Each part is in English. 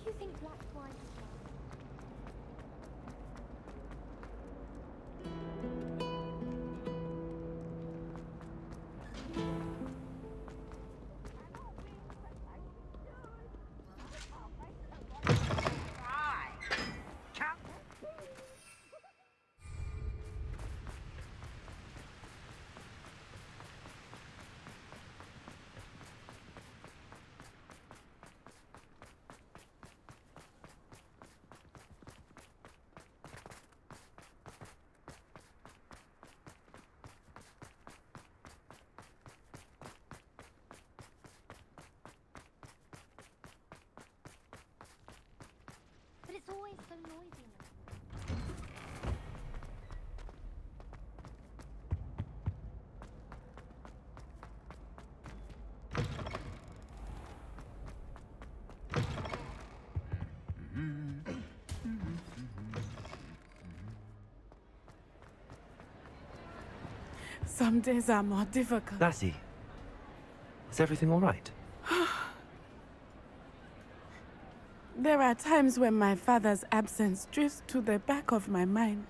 do you think black wine is like? But it's always so noisy now. Some days are more difficult. Natty, is everything all right? There are times when my father's absence drifts to the back of my mind.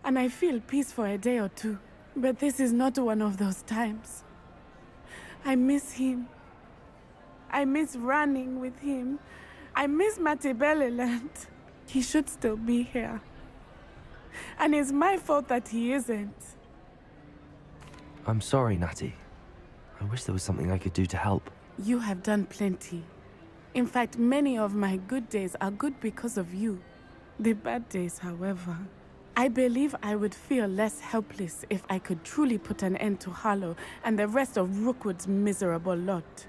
And I feel peace for a day or two. But this is not one of those times. I miss him. I miss running with him. I miss Matibeleland. He should still be here. And it's my fault that he isn't. I'm sorry, Natty. I wish there was something I could do to help. You have done plenty. In fact, many of my good days are good because of you. The bad days, however. I believe I would feel less helpless if I could truly put an end to Harlow and the rest of Rookwood's miserable lot.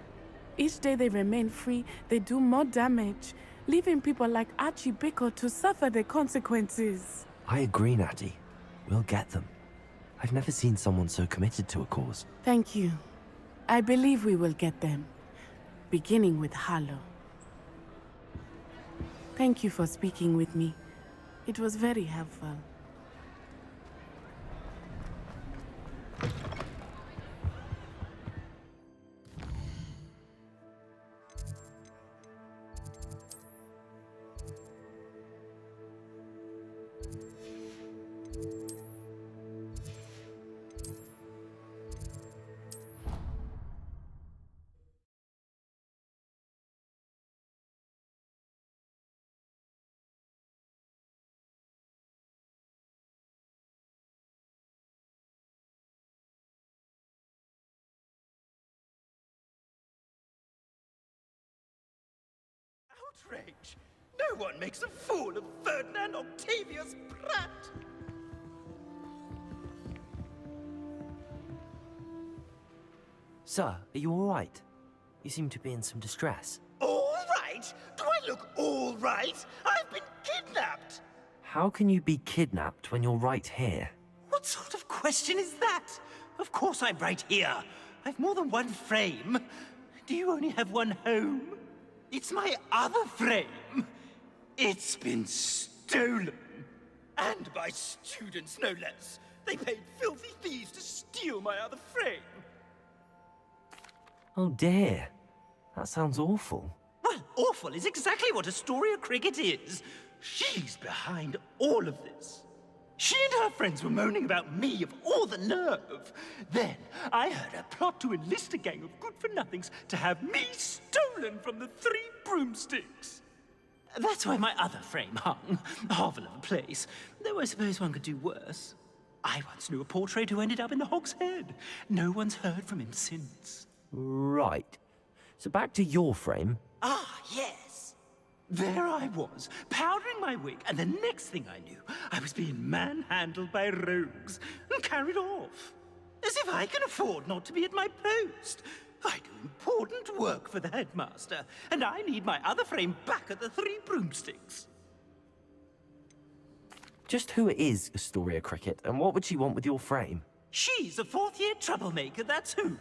Each day they remain free, they do more damage, leaving people like Archie Bickle to suffer the consequences. I agree, Natty. We'll get them. I've never seen someone so committed to a cause. Thank you. I believe we will get them. Beginning with Harlow. Thank you for speaking with me. It was very helpful. Outrage! No one makes a fool of Ferdinand Octavius Pratt! Sir, are you all right? You seem to be in some distress. All right? Do I look all right? I've been kidnapped! How can you be kidnapped when you're right here? What sort of question is that? Of course I'm right here. I've more than one frame. Do you only have one home? It's my other frame. It's been stolen. And by students, no less. They paid filthy thieves to steal my other frame. Oh dear. That sounds awful. Well, awful is exactly what Astoria Cricket is. She's behind all of this. She and her friends were moaning about me of all the nerve. Then I heard her plot to enlist a gang of good-for-nothings to have me stolen from the Three Broomsticks. That's where my other frame hung. A hovel of a place. Though I suppose one could do worse. I once knew a portrait who ended up in the Hog's Head. No one's heard from him since. Right. So back to your frame. Ah, yes. There I was, powdering my wig, and the next thing I knew, I was being manhandled by rogues and carried off. As if I can afford not to be at my post. I do important work for the headmaster, and I need my other frame back at the Three Broomsticks. Just who is Astoria Cricket, and what would she want with your frame? She's a fourth-year troublemaker, that's who.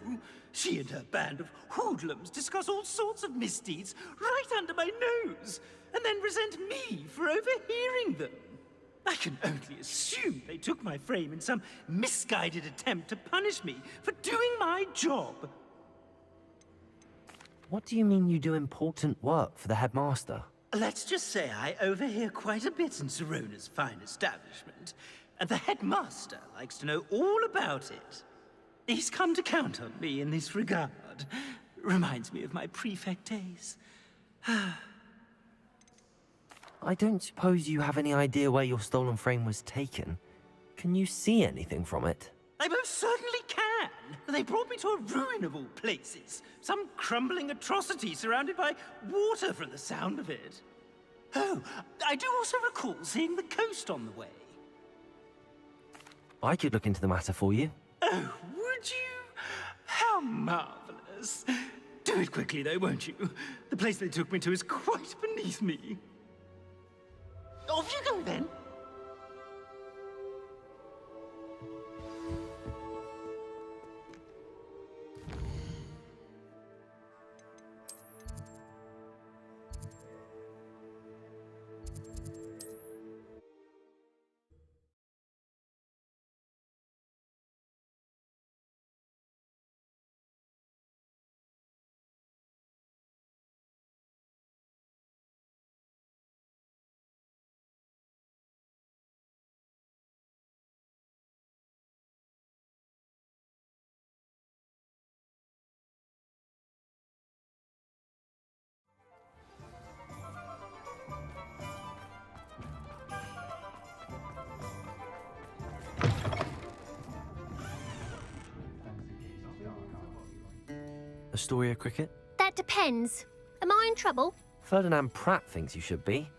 She and her band of hoodlums discuss all sorts of misdeeds right under my nose, and then resent me for overhearing them. I can only assume they took my frame in some misguided attempt to punish me for doing my job. What do you mean you do important work for the headmaster? Let's just say I overhear quite a bit in Serona's fine establishment, and the headmaster likes to know all about it. He's come to count on me in this regard. Reminds me of my prefect days. I don't suppose you have any idea where your stolen frame was taken. Can you see anything from it? I most certainly can. They brought me to a ruin of all places. Some crumbling atrocity surrounded by water from the sound of it. Oh, I do also recall seeing the coast on the way. I could look into the matter for you. Oh, would you? How marvelous. Do it quickly, though, won't you? The place they took me to is quite beneath me. Off you go, then. Astoria Cricket? That depends. Am I in trouble? Ferdinand Pratt thinks you should be.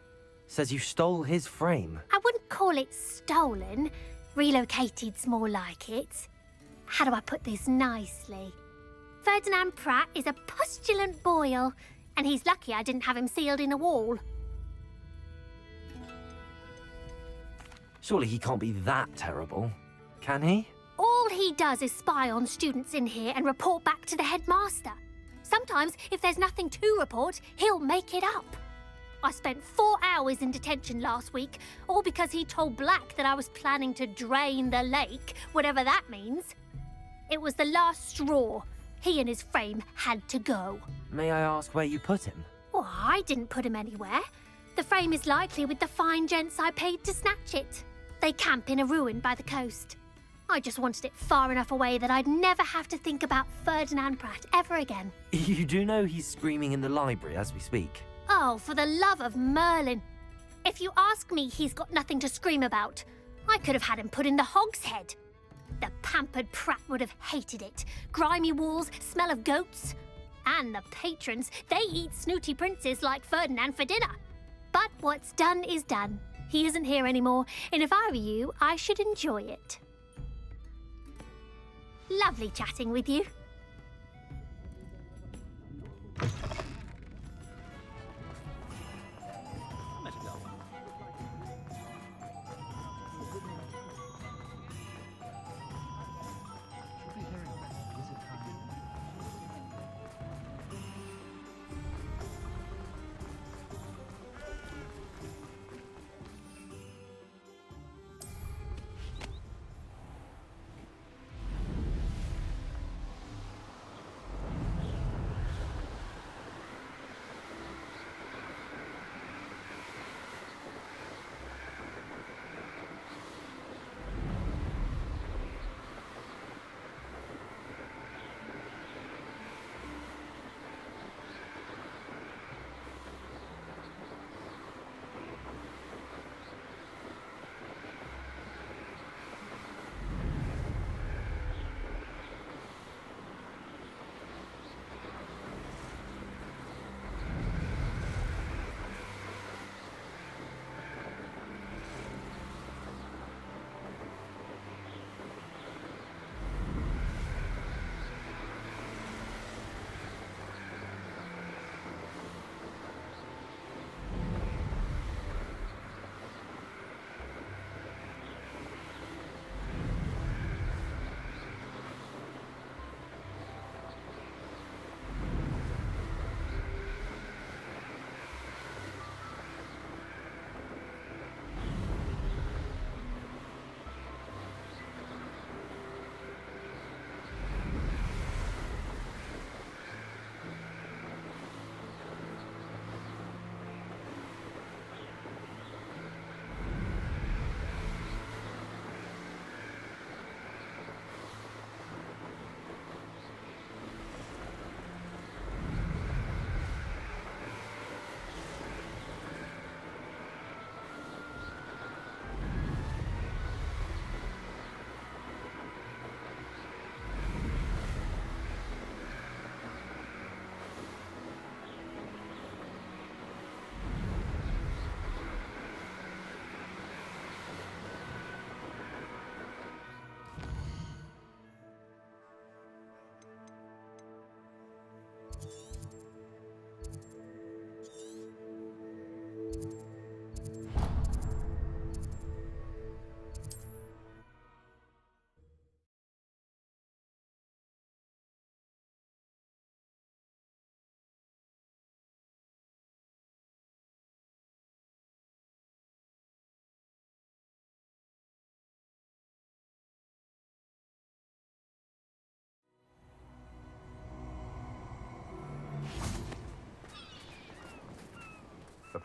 Says you stole his frame. I wouldn't call it stolen. Relocated's more like it. How do I put this nicely? Ferdinand Pratt is a postulant boil, and he's lucky I didn't have him sealed in a wall. Surely he can't be that terrible, can he? All he does is spy on students in here and report back to the headmaster. Sometimes, if there's nothing to report, he'll make it up. I spent 4 hours in detention last week, all because he told Black that I was planning to drain the lake, whatever that means. It was the last straw. He and his frame had to go. May I ask where you put him? Oh, I didn't put him anywhere. The frame is likely with the fine gents I paid to snatch it. They camp in a ruin by the coast. I just wanted it far enough away that I'd never have to think about Ferdinand Pratt ever again. You do know he's screaming in the library as we speak. Oh, for the love of Merlin. If you ask me, he's got nothing to scream about. I could have had him put in the hogshead. The pampered Pratt would have hated it. Grimy walls, smell of goats. And the patrons, they eat snooty princes like Ferdinand for dinner. But what's done is done. He isn't here anymore, and if I were you, I should enjoy it. Lovely chatting with you.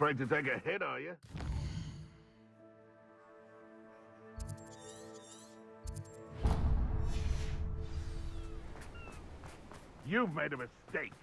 afraid to take a hit, are you? You've made a mistake.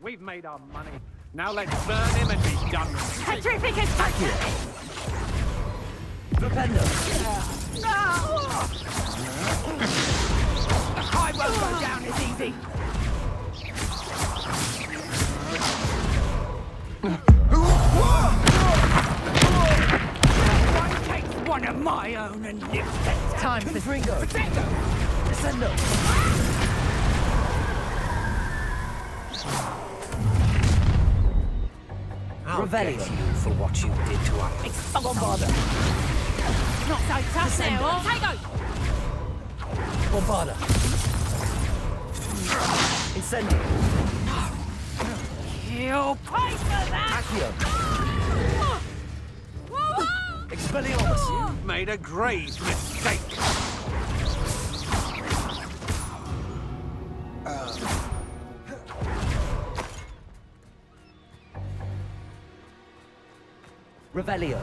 We've made our money. Now let's burn him and be done with it. Petrificus Factor! Defender! I won't go down as easy. One takes one of my own and lives it. Time for Ringo! Descendo! Revelio you for what you did to us. Bombarda! Not so tough now. Potato! Bombarda! Incendio! You'll pay for that! Accio! Expelliarmus! You've made a grave mistake. Revelio.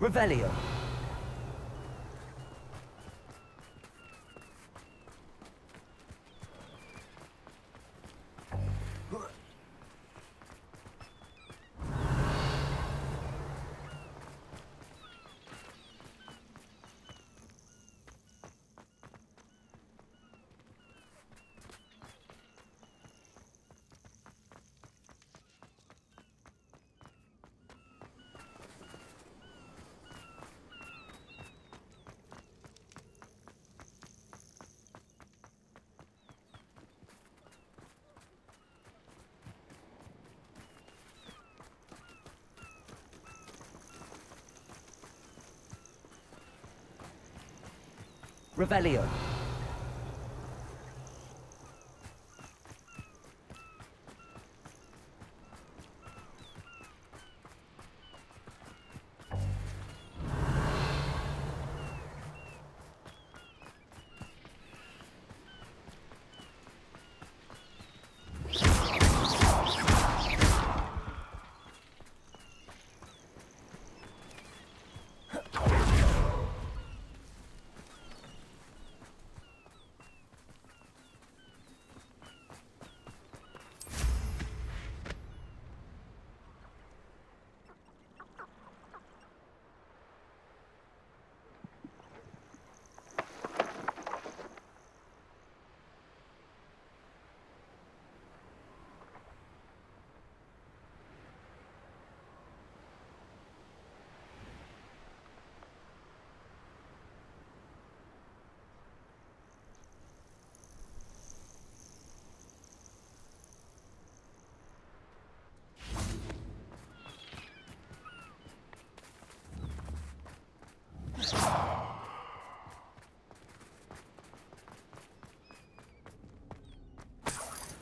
Revelio. Revelio.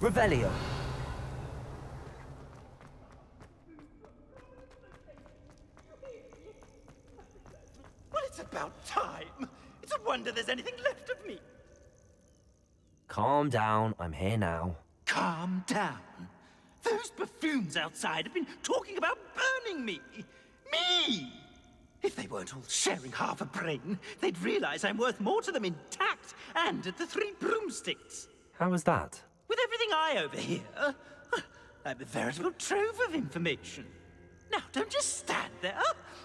Revelio. Well, it's about time. It's a wonder there's anything left of me. Calm down, I'm here now. Calm down. Those buffoons outside have been talking about burning me. Me! If they weren't all sharing half a brain, they'd realize I'm worth more to them intact and at the Three Broomsticks. How was that? With everything I overhear, I'm a veritable trove of information. Now, don't just stand there.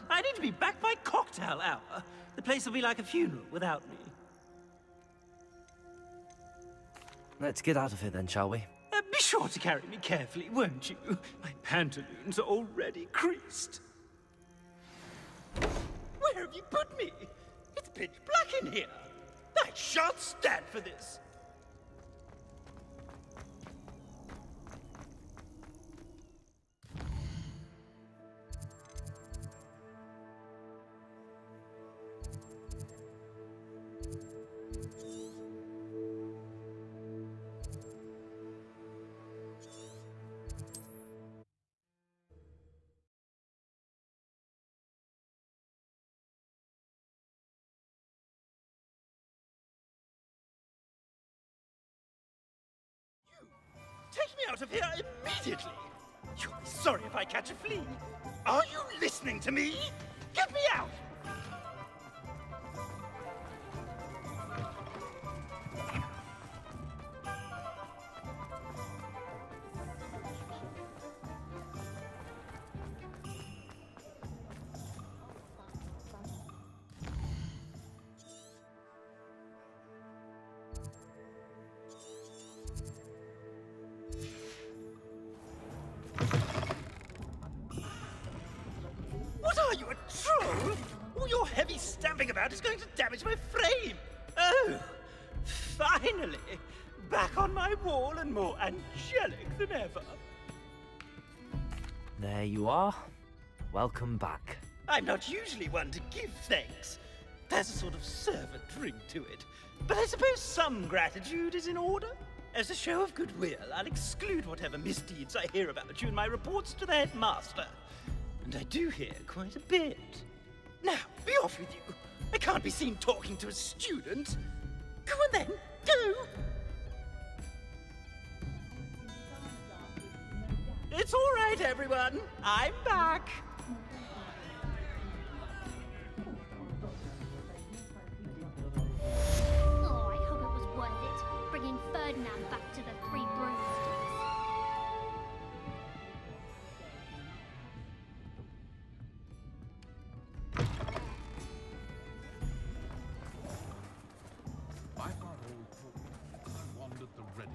I need to be back by cocktail hour. The place will be like a funeral without me. Let's get out of here then, shall we? Be sure to carry me carefully, won't you? My pantaloons are already creased. Where have you put me? It's pitch black in here. I shan't stand for this. Take me out of here immediately! You'll be sorry if I catch a flea. Are you listening to me? Get me out! What are you, a troll? All your heavy stamping about is going to damage my frame. Oh, finally. Back on my wall and more angelic than ever. There you are. Welcome back. I'm not usually one to give thanks. There's a sort of servant ring to it. But I suppose some gratitude is in order. As a show of goodwill, I'll exclude whatever misdeeds I hear about you in my reports to the headmaster. And I do hear quite a bit. Now, be off with you. I can't be seen talking to a student. Go on then, go! It's all right, everyone. I'm back. Oh, I hope it was worth it, bringing Ferdinand back to the Three Broomsticks. I got all through. I wandered the ready.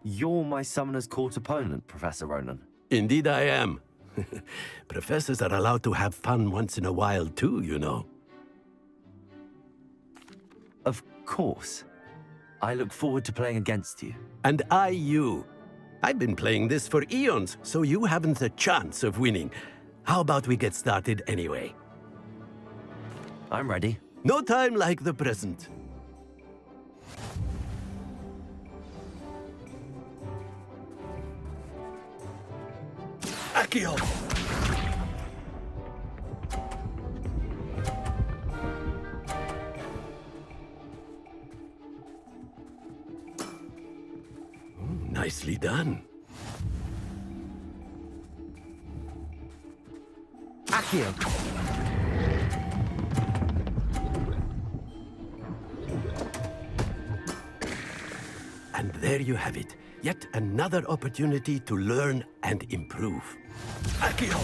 You're my Summoner's Court opponent, Professor Ronan. Indeed I am. Professors are allowed to have fun once in a while too, you know. Of course. I look forward to playing against you. And I you. I've been playing this for eons, so you haven't a chance of winning. How about we get started anyway? I'm ready. No time like the present. Accio! Nicely done. Accio! Accio. And there you have it. Yet another opportunity to learn and improve. Accio!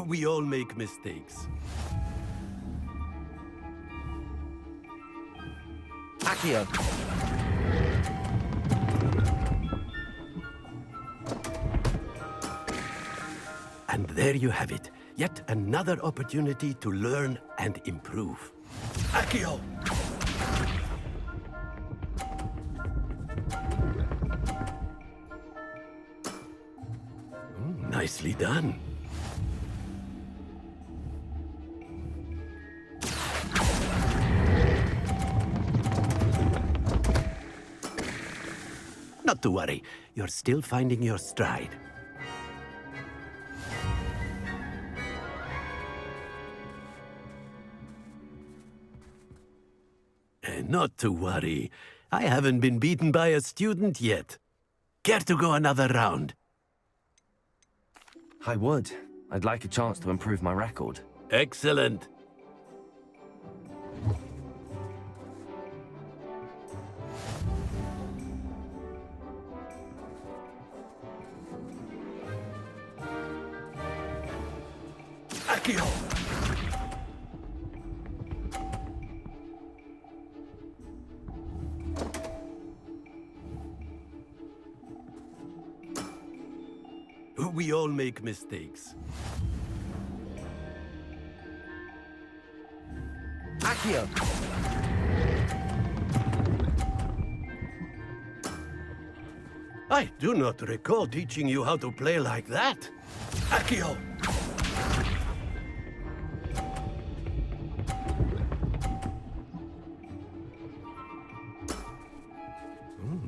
We all make mistakes. Accio. And there you have it. Yet another opportunity to learn and improve. Accio! Nicely done. Not to worry, you're still finding your stride. Not to worry, I haven't been beaten by a student yet. Care to go another round? I would. I'd like a chance to improve my record. Excellent. Accio! We all make mistakes. Accio. I do not recall teaching you how to play like that. Accio!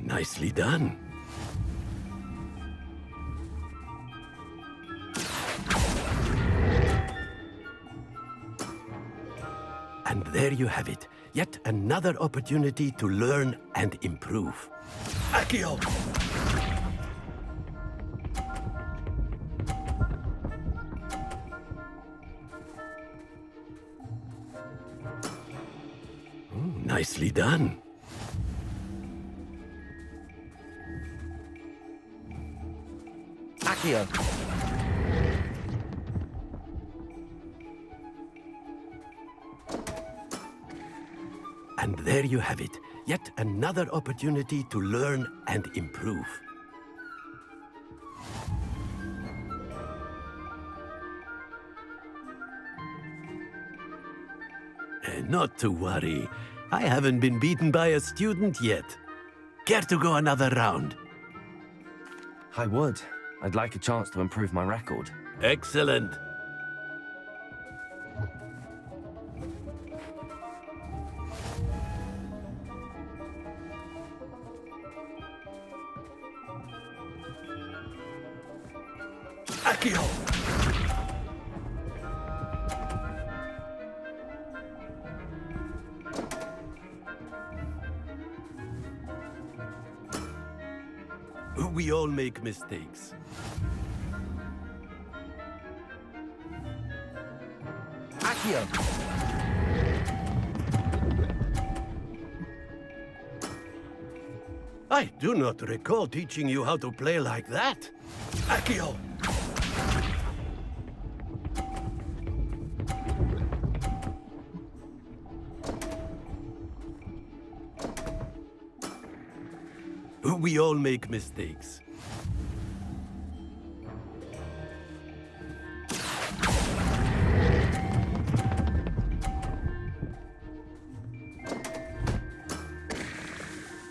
Nicely done. And there you have it. Yet another opportunity to learn and improve. Accio! Nicely done. Accio. And there you have it. Yet another opportunity to learn and improve. Not to worry. I haven't been beaten by a student yet. Care to go another round? I would. I'd like a chance to improve my record. Excellent. Accio! We all make mistakes. Accio. I do not recall teaching you how to play like that. Accio! We all make mistakes.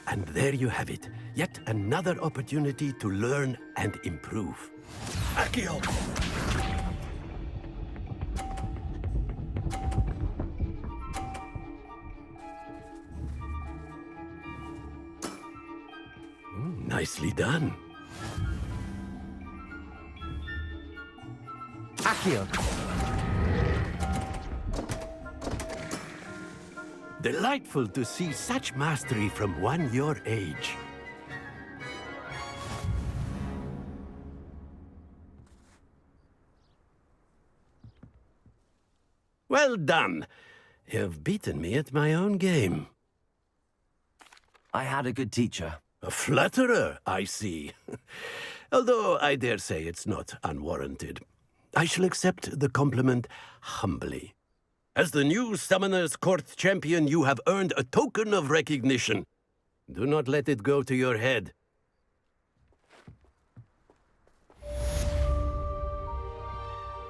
And there you have it. Yet another opportunity to learn and improve. Accio! Nicely done. Accio. Delightful to see such mastery from one your age. Well done. You've beaten me at my own game. I had a good teacher. A flatterer, I see. Although I dare say it's not unwarranted. I shall accept the compliment humbly. As the new Summoner's Court champion, you have earned a token of recognition. Do not let it go to your head.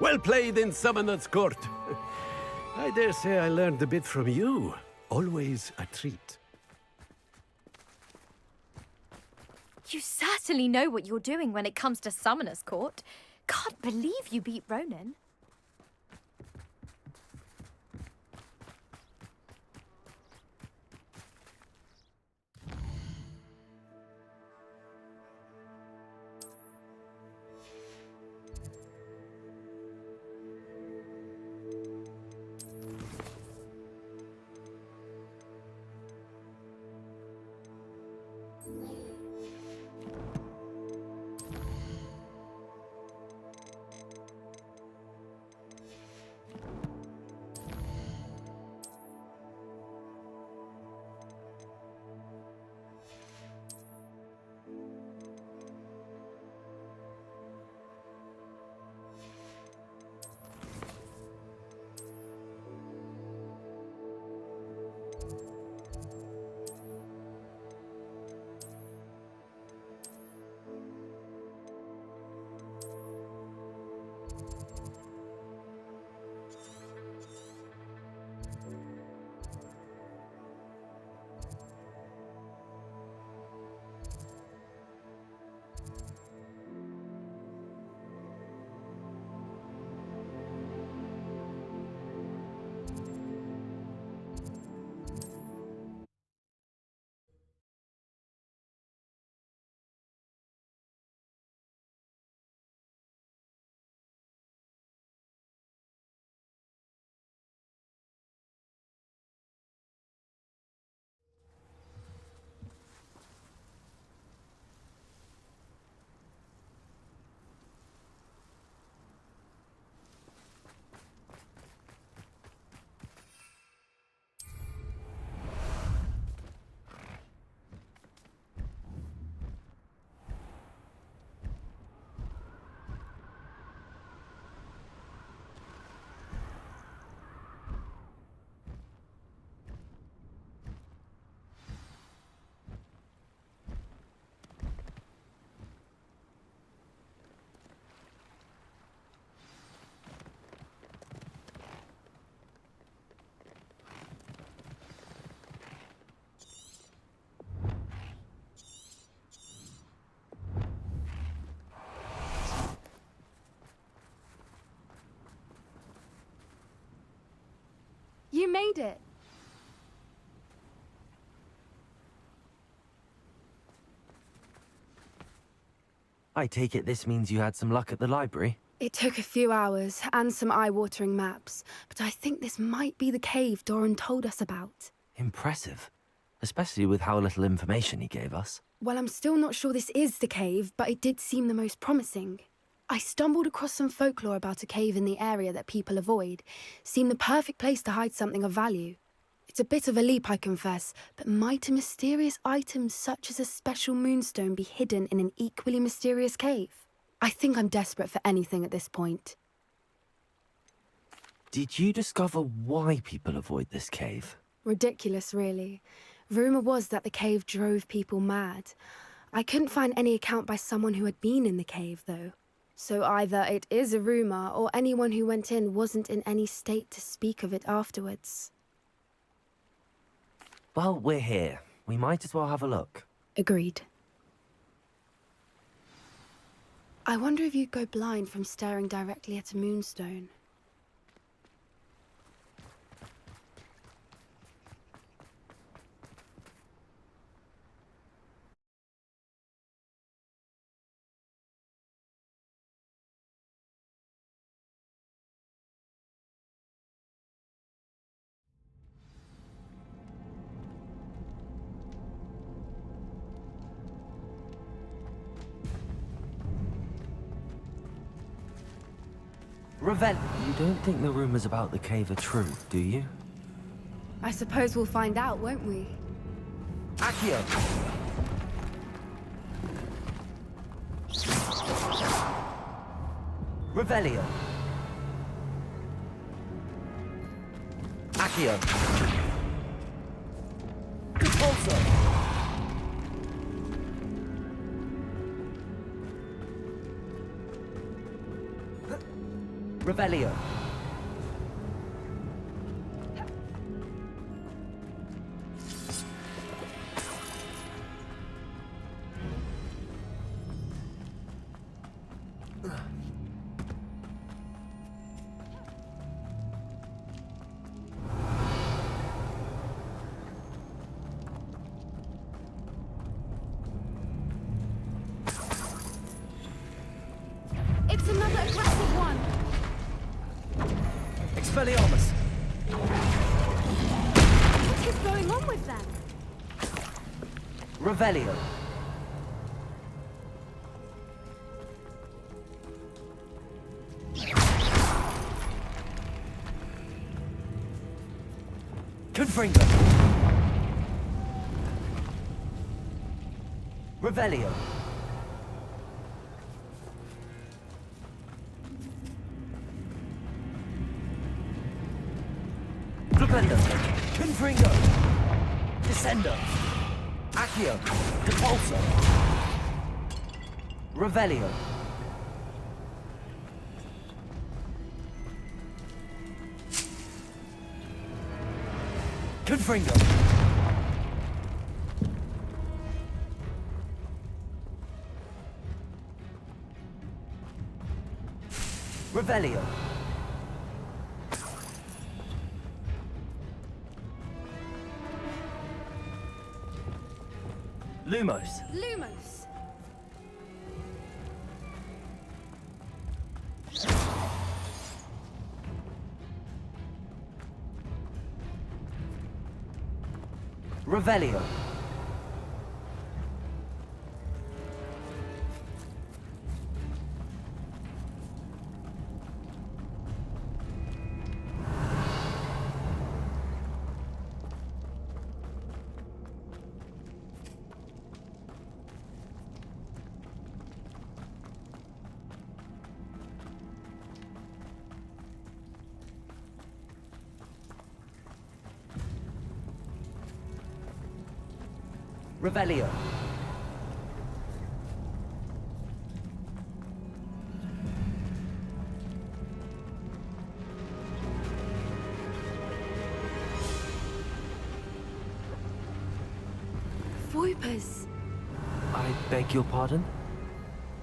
Well played in Summoner's Court. I dare say I learned a bit from you. Always a treat. You certainly know what you're doing when it comes to Summoner's Court. Can't believe you beat Ronan. You made it. I take it this means you had some luck at the library? It took a few hours and some eye-watering maps, but I think this might be the cave Doran told us about. Impressive. Especially with how little information he gave us. Well, I'm still not sure this is the cave, but it did seem the most promising. I stumbled across some folklore about a cave in the area that people avoid. Seemed the perfect place to hide something of value. It's a bit of a leap, I confess, but might a mysterious item such as a special moonstone be hidden in an equally mysterious cave? I think I'm desperate for anything at this point. Did you discover why people avoid this cave? Ridiculous, really. Rumour was that the cave drove people mad. I couldn't find any account by someone who had been in the cave, though. So either it is a rumour, or anyone who went in wasn't in any state to speak of it afterwards. Well, we're here. We might as well have a look. Agreed. I wonder if you'd go blind from staring directly at a moonstone. You don't think the rumors about the cave are true, do you? I suppose we'll find out, won't we? Accio! Revelio! Accio! Repulso! Revelio! It's another aggressive one! Expelliarmus! What is going on with them? Revelio! Confringo! Revelio! Flipendo! Confringo! Descendo! Accio! Depulso! Revelio! Confringo! Revelio! Lumos! Lumos! Revelio! Revelio! Voipers! I beg your pardon?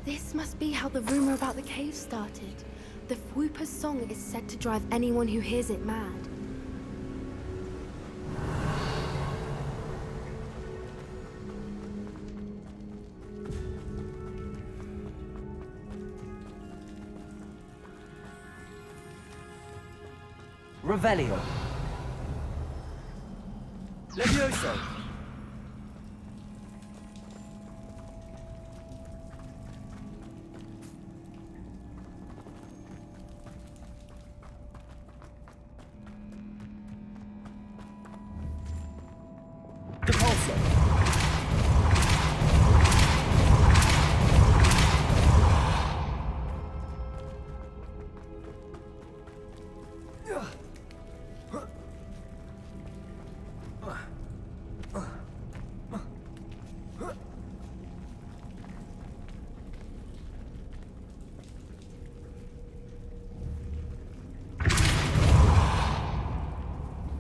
This must be how the rumor about the cave started. The Voiper's song is said to drive anyone who hears it mad. Revelio! Levioso! Depulso!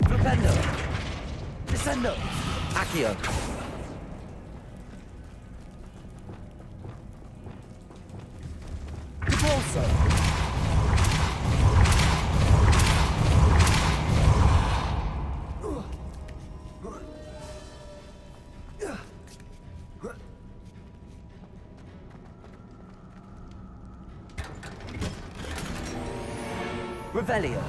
Flipendo! Descendo! Accio! Depulso! Revelio!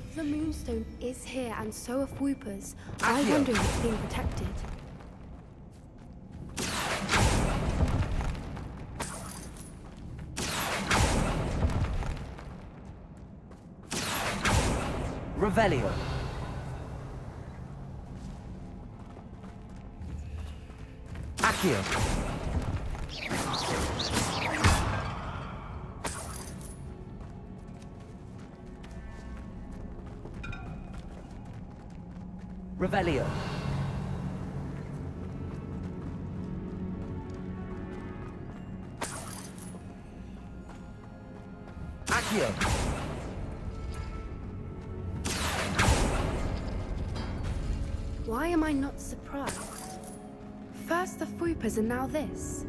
If the Moonstone is here and so are Whoopers, I Accio. wonder if it's being protected. Revelio. Accio. Revelio. Accio. Why am I not surprised? First the Whoopers and now this.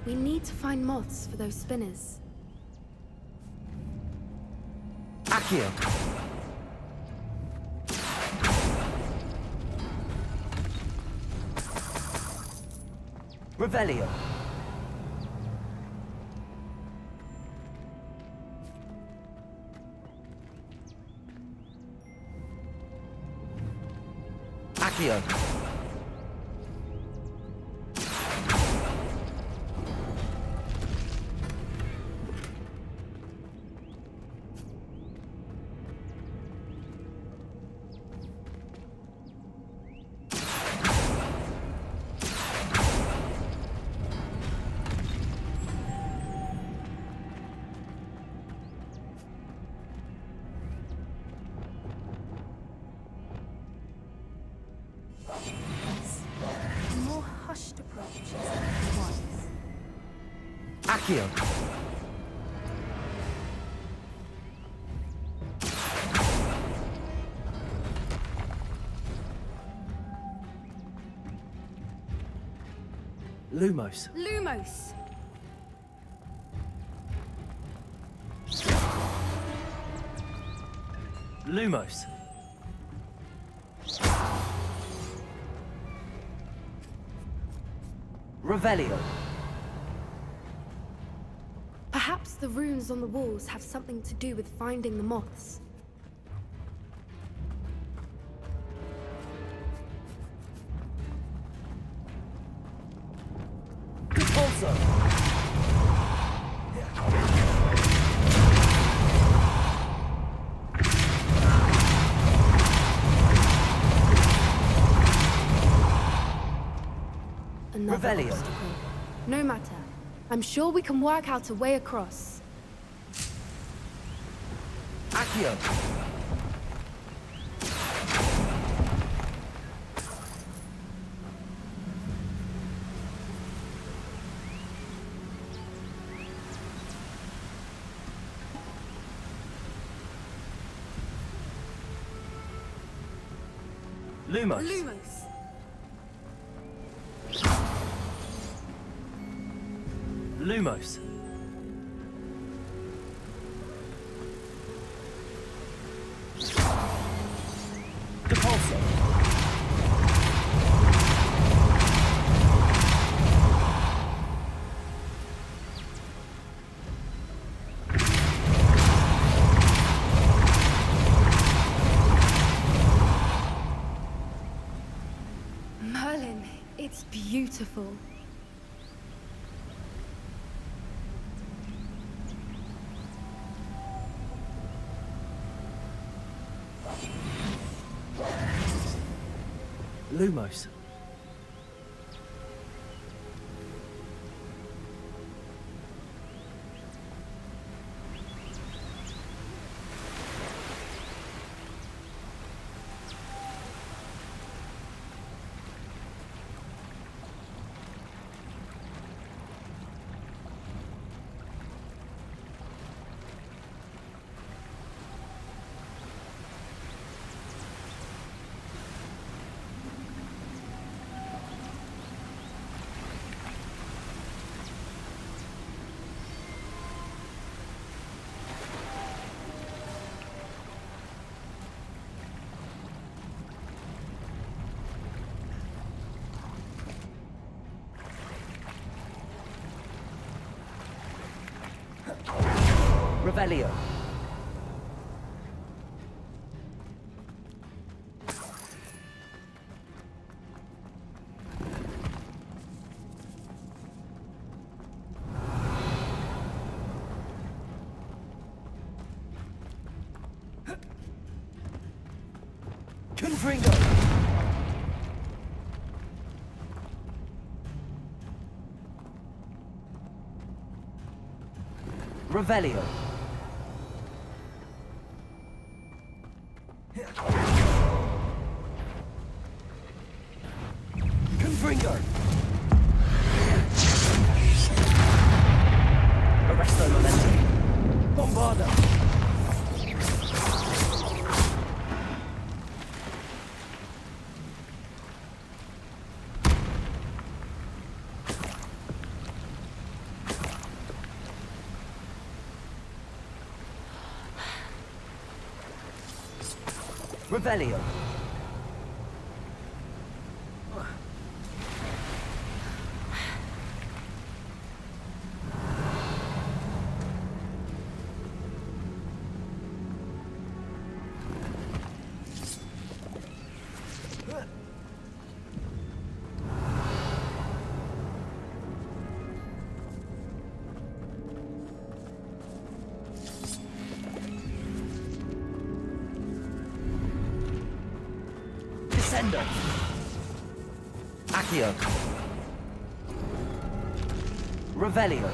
We need to find moths for those spinners. Accio. Revelio. Accio. More hushed approach is wise. Accio. Lumos. Lumos! Lumos. Revelio. Perhaps the runes on the walls have something to do with finding the moths. Repulsor. Another Revelio. obstacle. No matter. I'm sure we can work out a way across. Accio. Lumos. Lumos! Lumos. Repulsor. Merlin, it's beautiful. Lumos. Revelio. Confringo. Revelio. Confringo. Arresto momentum. Bombardo. Revelio. Descendo. Accio. Revelio.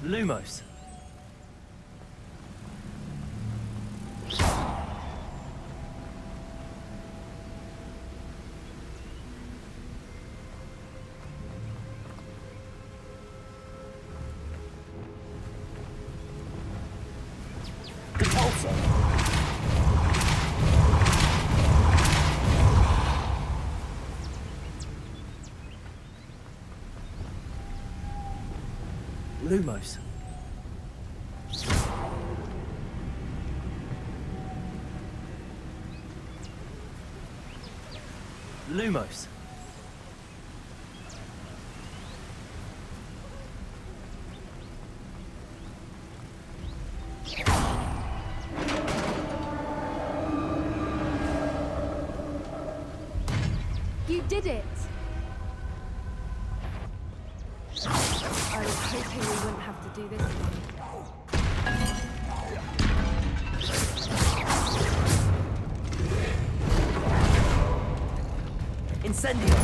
Lumos. Repulsor. Lumos. Lumos. You did it! I was hoping we wouldn't have to do this again. Incendio.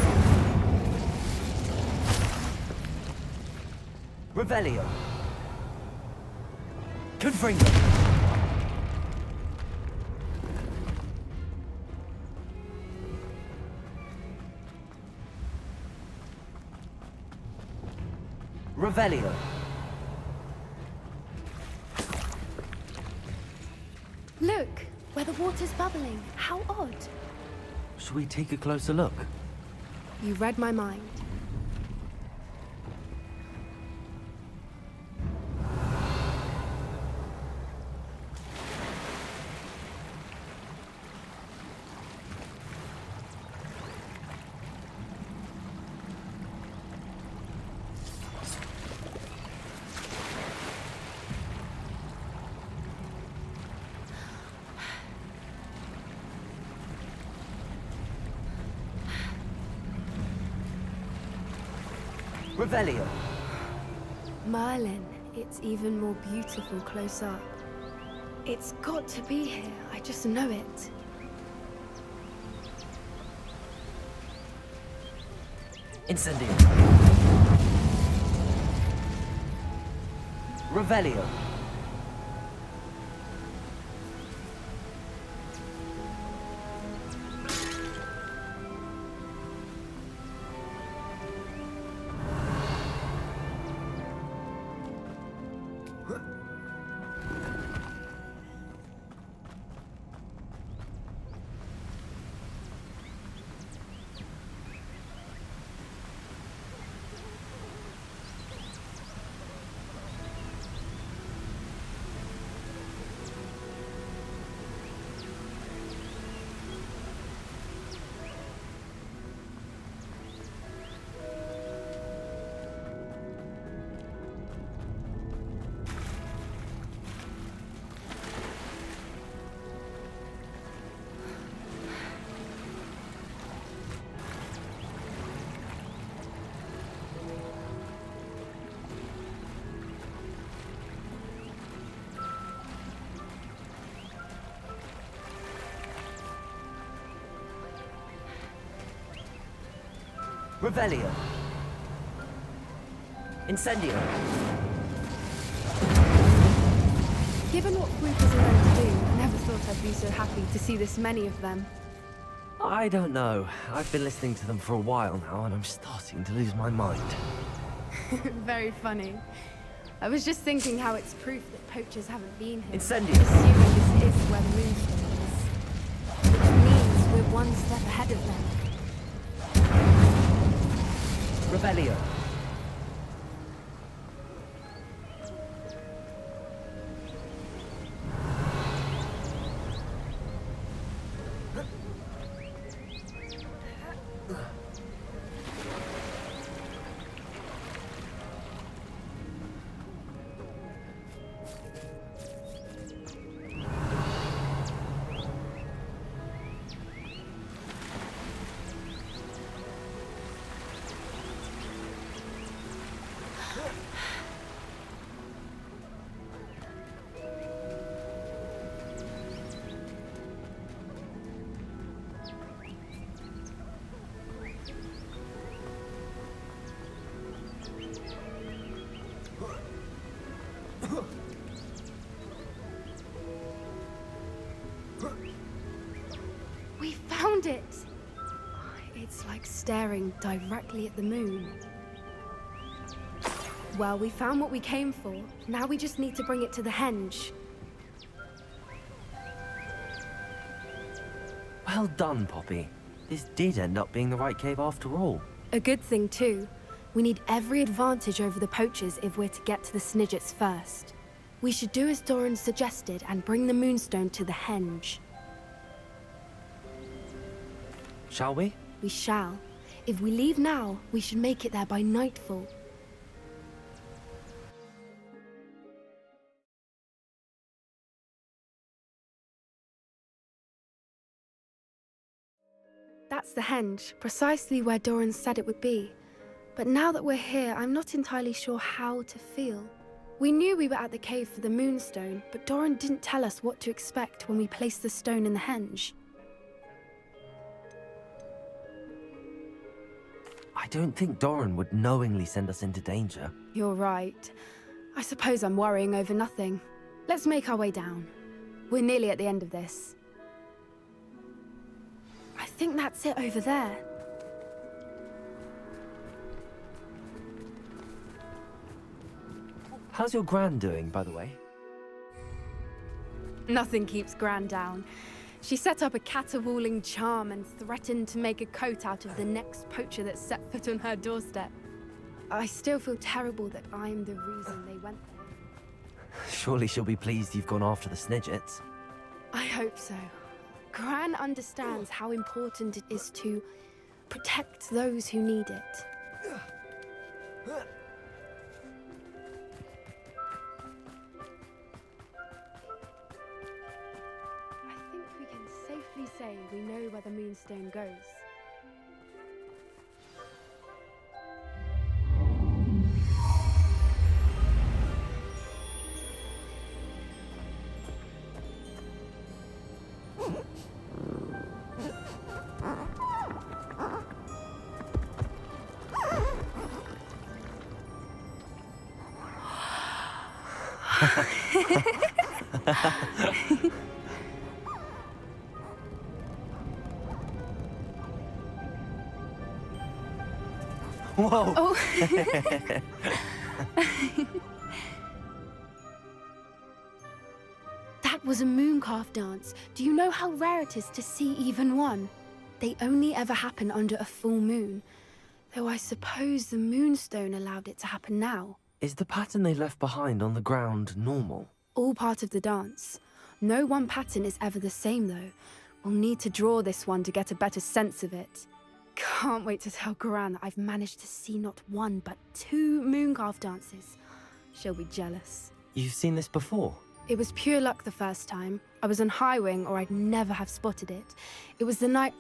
Revelio. Confringo. Revelio. Look, where the water's bubbling. How odd. Shall we take a closer look? You read my mind. Revelio. Merlin, it's even more beautiful close up. It's got to be here, I just know it. Incendio. Revelio. Revelio. Incendio. Given what Fruiters are going to do, I never thought I'd be so happy to see this many of them. I don't know. I've been listening to them for a while now, and I'm starting to lose my mind. Very funny. I was just thinking how it's proof that poachers haven't been here. Incendio. Assuming this is where the moonstone is. Which means we're one step ahead of them. Revelio. We found it! It's like staring directly at the moon. Well, we found what we came for. Now we just need to bring it to the henge. Well done, Poppy. This did end up being the right cave after all. A good thing, too. We need every advantage over the poachers if we're to get to the Snidgets first. We should do as Doran suggested and bring the moonstone to the henge. Shall we? We shall. If we leave now, we should make it there by nightfall. That's the henge, precisely where Doran said it would be. But now that we're here, I'm not entirely sure how to feel. We knew we were at the cave for the moonstone, but Doran didn't tell us what to expect when we placed the stone in the henge. I don't think Doran would knowingly send us into danger. You're right. I suppose I'm worrying over nothing. Let's make our way down. We're nearly at the end of this. I think that's it over there. How's your Gran doing, by the way? Nothing keeps Gran down. She set up a caterwauling charm and threatened to make a coat out of the next poacher that set foot on her doorstep. I still feel terrible that I'm the reason they went there. Surely she'll be pleased you've gone after the Snidgets. I hope so. Gran understands how important it is to protect those who need it. I think we can safely say we know where the moonstone goes. Whoa! Oh. That was a mooncalf dance. Do you know how rare it is to see even one? They only ever happen under a full moon. Though I suppose the moonstone allowed it to happen now. Is the pattern they left behind on the ground normal? All part of the dance. No one pattern is ever the same, though. We'll need to draw this one to get a better sense of it. Can't wait to tell Gran that I've managed to see not one, but 2 mooncalf dances. She'll be jealous. You've seen this before? It was pure luck the first time. I was on Highwing, or I'd never have spotted it. It was the night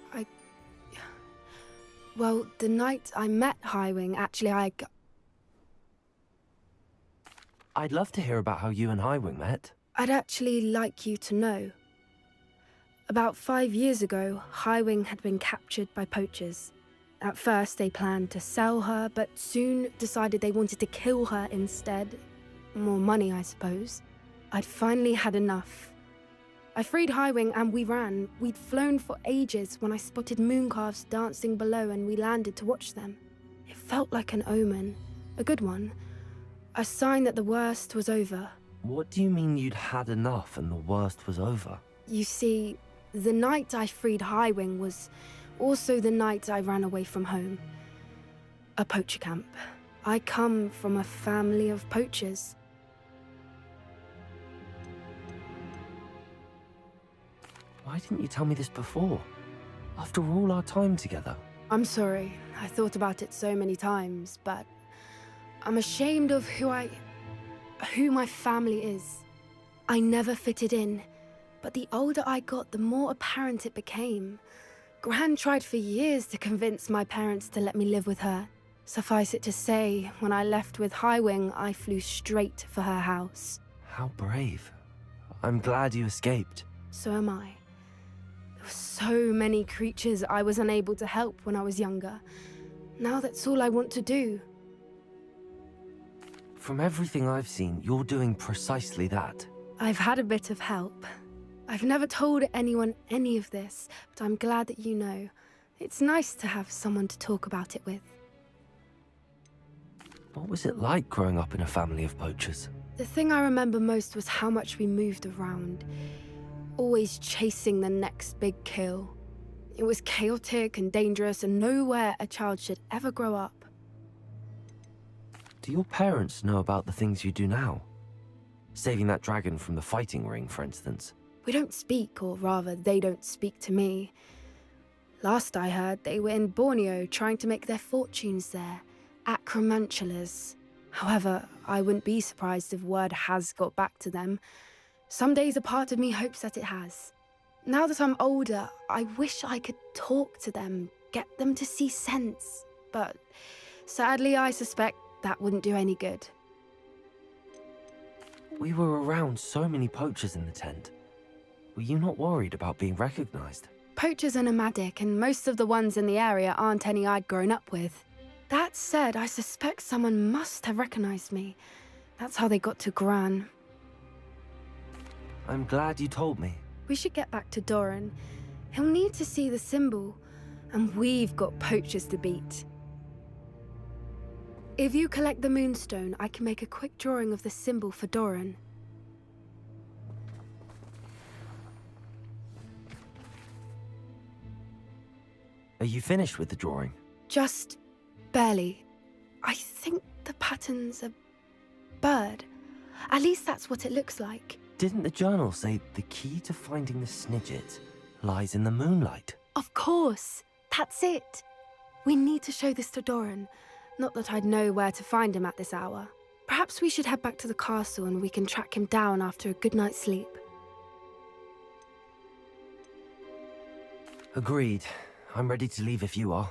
Well, the night I met Highwing, actually, I'd love to hear about how you and Highwing met. I'd actually like you to know. About 5 years ago, Highwing had been captured by poachers. At first, they planned to sell her, but soon decided they wanted to kill her instead. More money, I suppose. I'd finally had enough. I freed Highwing and we ran. We'd flown for ages when I spotted mooncalves dancing below and we landed to watch them. It felt like an omen. A good one. A sign that the worst was over. What do you mean you'd had enough and the worst was over? You see, the night I freed Highwing was also the night I ran away from home. A poacher camp. I come from a family of poachers. Why didn't you tell me this before? After all our time together. I'm sorry. I thought about it so many times, but I'm ashamed of who my family is. I never fitted in, but the older I got, the more apparent it became. Gran tried for years to convince my parents to let me live with her. Suffice it to say, when I left with Highwing, I flew straight for her house. How brave. I'm glad you escaped. So am I. There were so many creatures I was unable to help when I was younger. Now that's all I want to do. From everything I've seen, you're doing precisely that. I've had a bit of help. I've never told anyone any of this, but I'm glad that you know. It's nice to have someone to talk about it with. What was it like growing up in a family of poachers? The thing I remember most was how much we moved around, always chasing the next big kill. It was chaotic and dangerous and nowhere a child should ever grow up. Do your parents know about the things you do now? Saving that dragon from the fighting ring, for instance. We don't speak, or rather, they don't speak to me. Last I heard, they were in Borneo trying to make their fortunes there, acromantulas. However, I wouldn't be surprised if word has got back to them. Some days a part of me hopes that it has. Now that I'm older, I wish I could talk to them, get them to see sense. But sadly, I suspect that wouldn't do any good. We were around so many poachers in the tent. Were you not worried about being recognized? Poachers are nomadic, and most of the ones in the area aren't any I'd grown up with. That said, I suspect someone must have recognized me. That's how they got to Gran. I'm glad you told me. We should get back to Doran. He'll need to see the symbol, and we've got poachers to beat. If you collect the moonstone, I can make a quick drawing of the symbol for Doran. Are you finished with the drawing? Just barely. I think the pattern's a bird. At least that's what it looks like. Didn't the journal say the key to finding the Snidget lies in the moonlight? Of course. That's it. We need to show this to Doran. Not that I'd know where to find him at this hour. Perhaps we should head back to the castle and we can track him down after a good night's sleep. Agreed. I'm ready to leave if you are.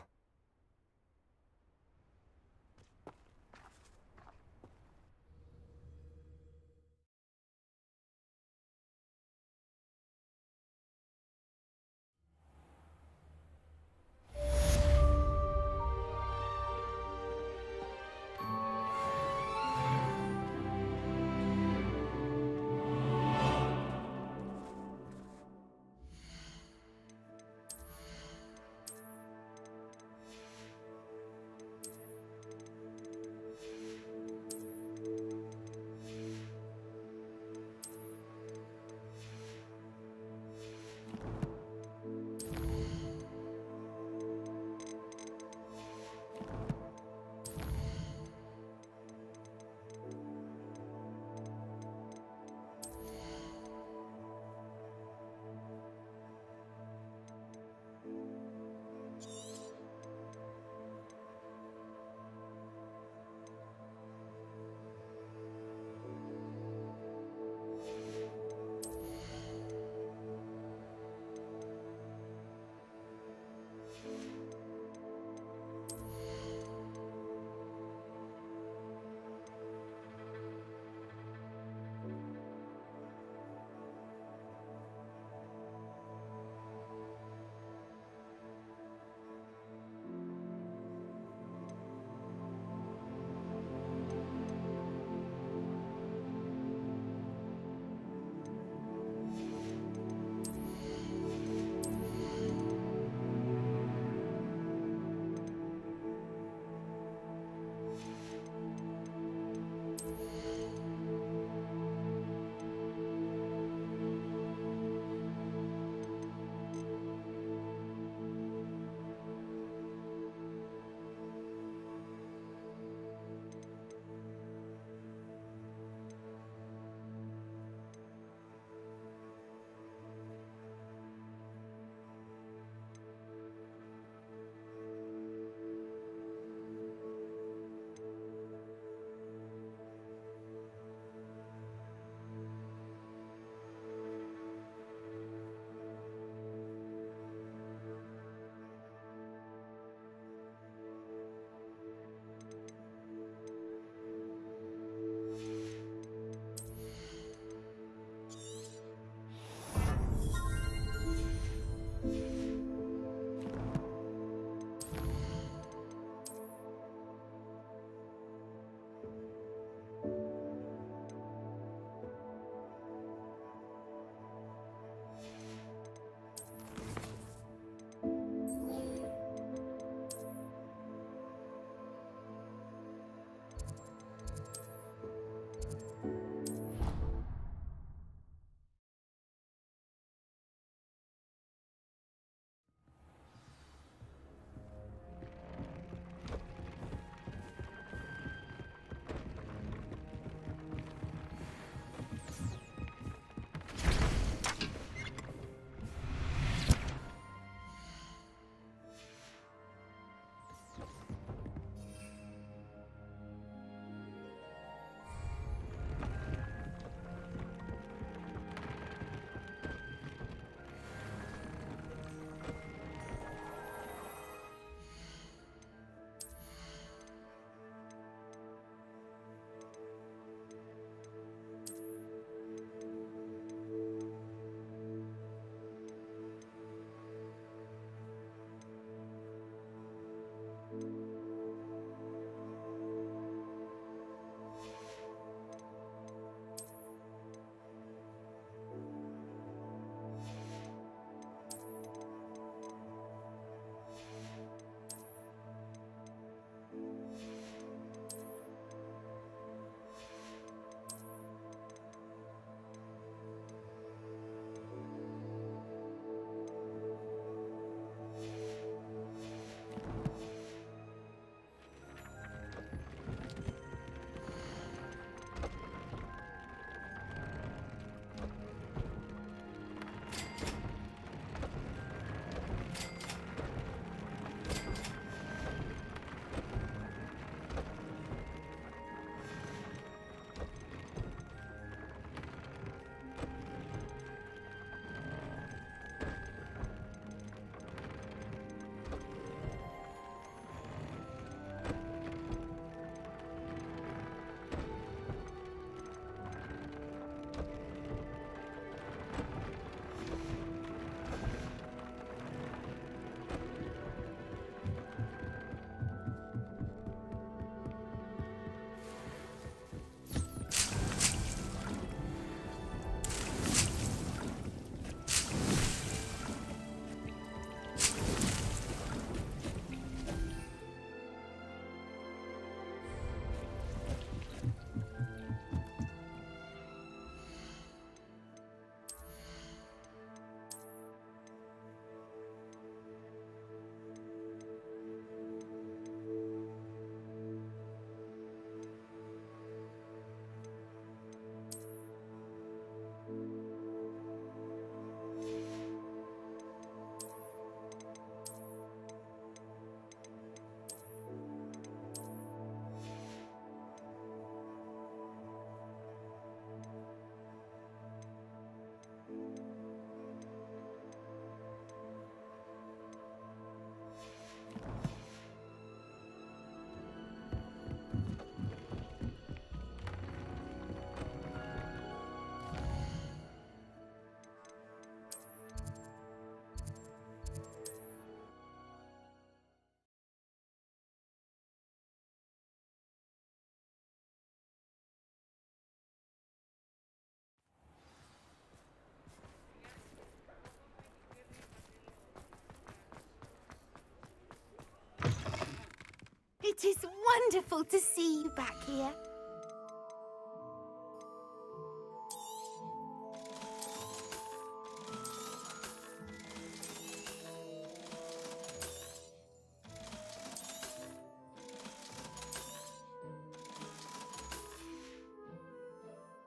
It is wonderful to see you back here.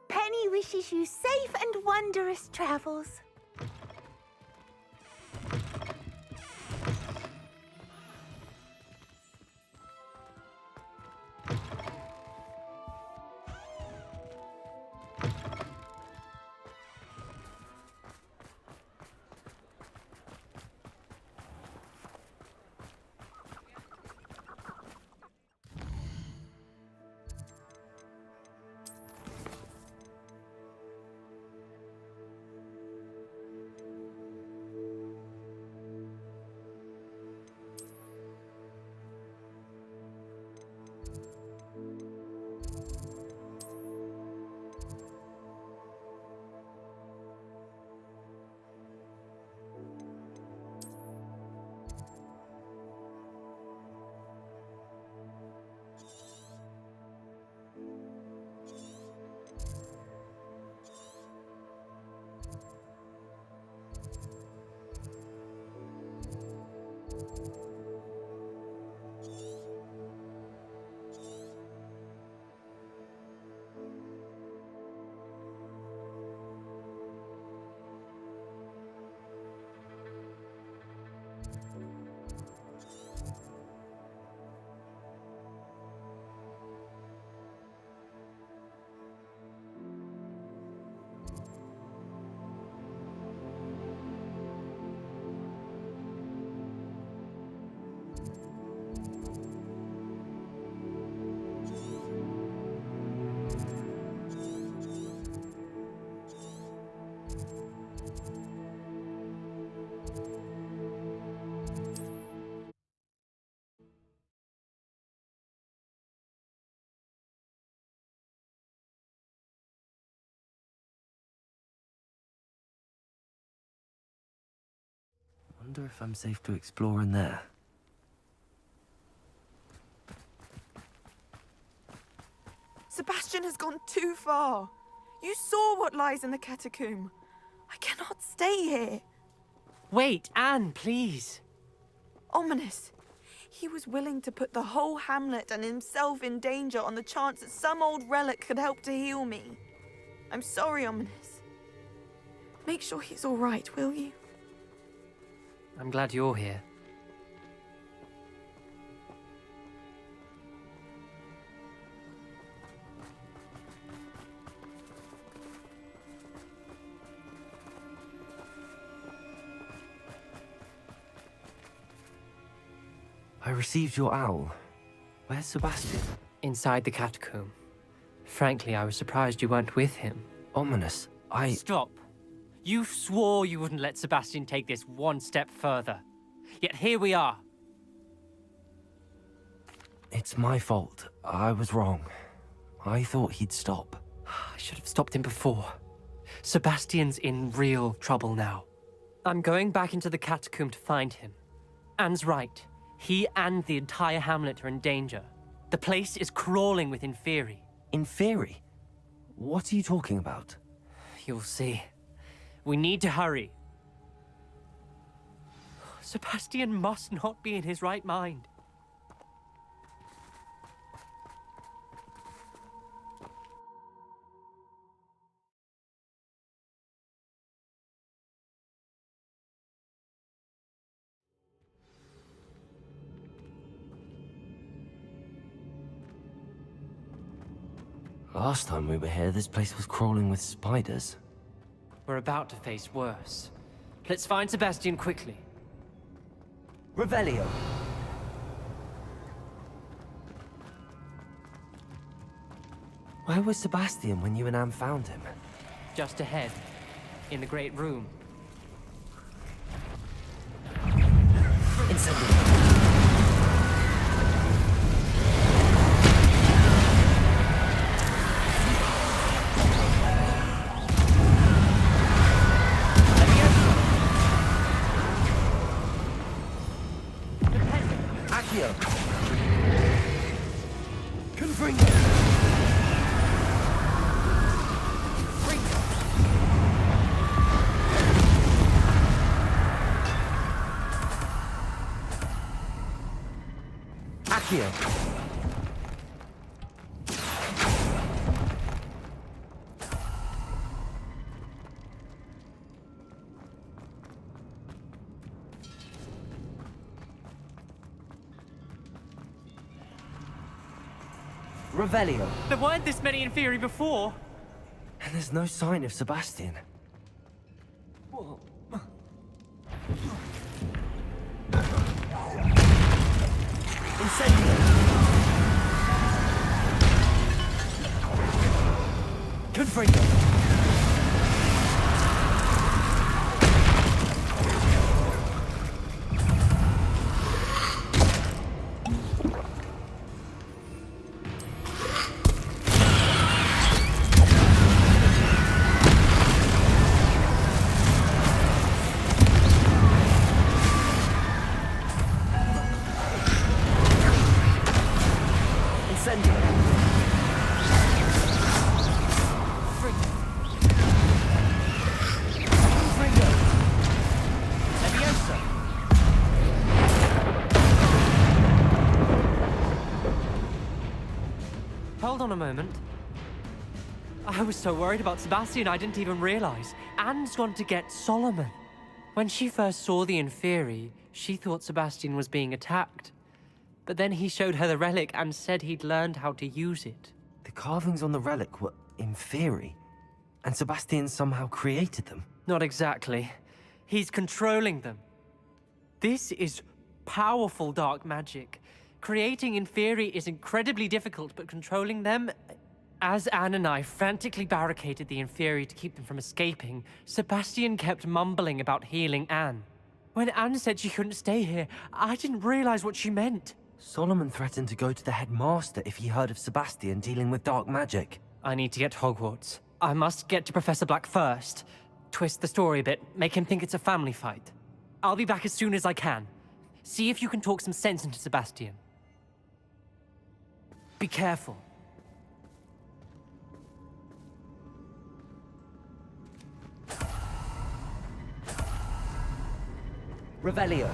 Penny wishes you safe and wondrous travels. Wonder if I'm safe to explore in there. Sebastian has gone too far. You saw what lies in the catacomb. I cannot stay here. Wait, Anne, please. Ominous. He was willing to put the whole hamlet and himself in danger on the chance that some old relic could help to heal me. I'm sorry, Ominous. Make sure he's all right, will you? I'm glad you're here. I received your owl. Where's Sebastian? Inside the catacomb. Frankly, I was surprised you weren't with him. Ominous, Stop. You swore you wouldn't let Sebastian take this one step further. Yet here we are. It's my fault. I was wrong. I thought he'd stop. I should have stopped him before. Sebastian's in real trouble now. I'm going back into the catacomb to find him. Anne's right. He and the entire hamlet are in danger. The place is crawling with Inferi. Inferi? What are you talking about? You'll see. We need to hurry. Sebastian must not be in his right mind. Last time we were here, this place was crawling with spiders. We're about to face worse. Let's find Sebastian quickly. Revelio! Where was Sebastian when you and Anne found him? Just ahead, in the great room. Incendio! Accio. Revelio. There weren't this many Inferi before. And there's no sign of Sebastian. Incendio. Confringo. Hold on a moment. I was so worried about Sebastian I didn't even realize. Anne's gone to get Solomon. When she first saw the Inferi, she thought Sebastian was being attacked. But then he showed her the relic and said he'd learned how to use it. The carvings on the relic were Inferi, and Sebastian somehow created them. Not exactly. He's controlling them. This is powerful dark magic. Creating Inferi is incredibly difficult, but controlling them... As Anne and I frantically barricaded the Inferi to keep them from escaping, Sebastian kept mumbling about healing Anne. When Anne said she couldn't stay here, I didn't realize what she meant. Solomon threatened to go to the headmaster if he heard of Sebastian dealing with dark magic. I need to get to Hogwarts. I must get to Professor Black first. Twist the story a bit, make him think it's a family fight. I'll be back as soon as I can. See if you can talk some sense into Sebastian. Be careful. Revelio.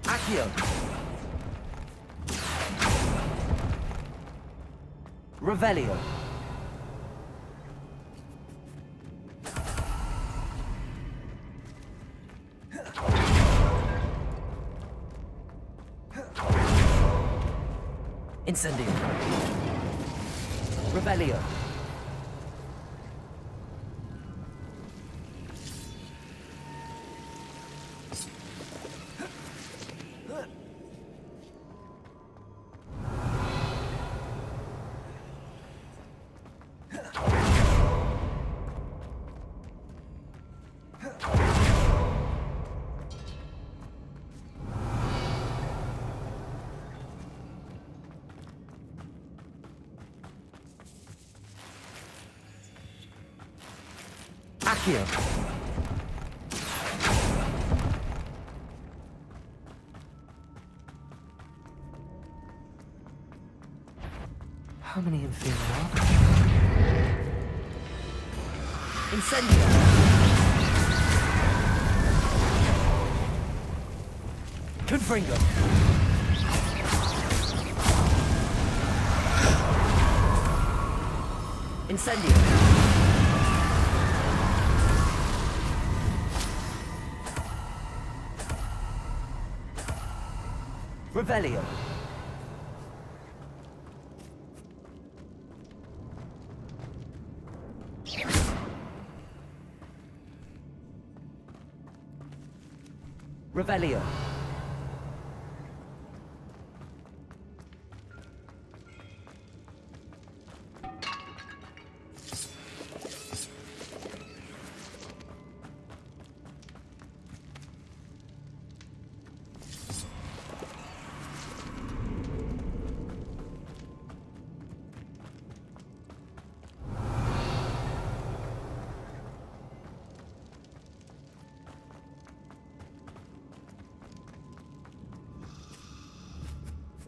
Accio. Revelio. Incendio. Revelio. Accio. How many Inferi are there? Incendio. Confringo. Incendio. Revelio. Revelio.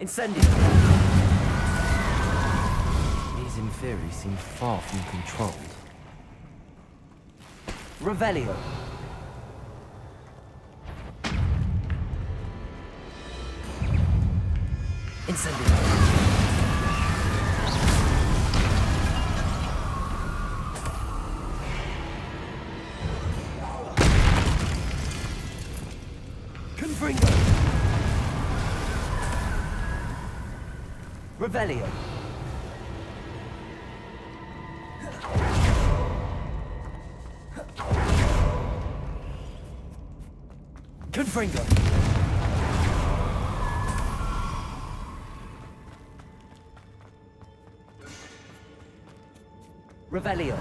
Incendio. These Inferi seemed far from controlled. Revelio. Incendio. Confringo. Revelio. Confringo. Revelio.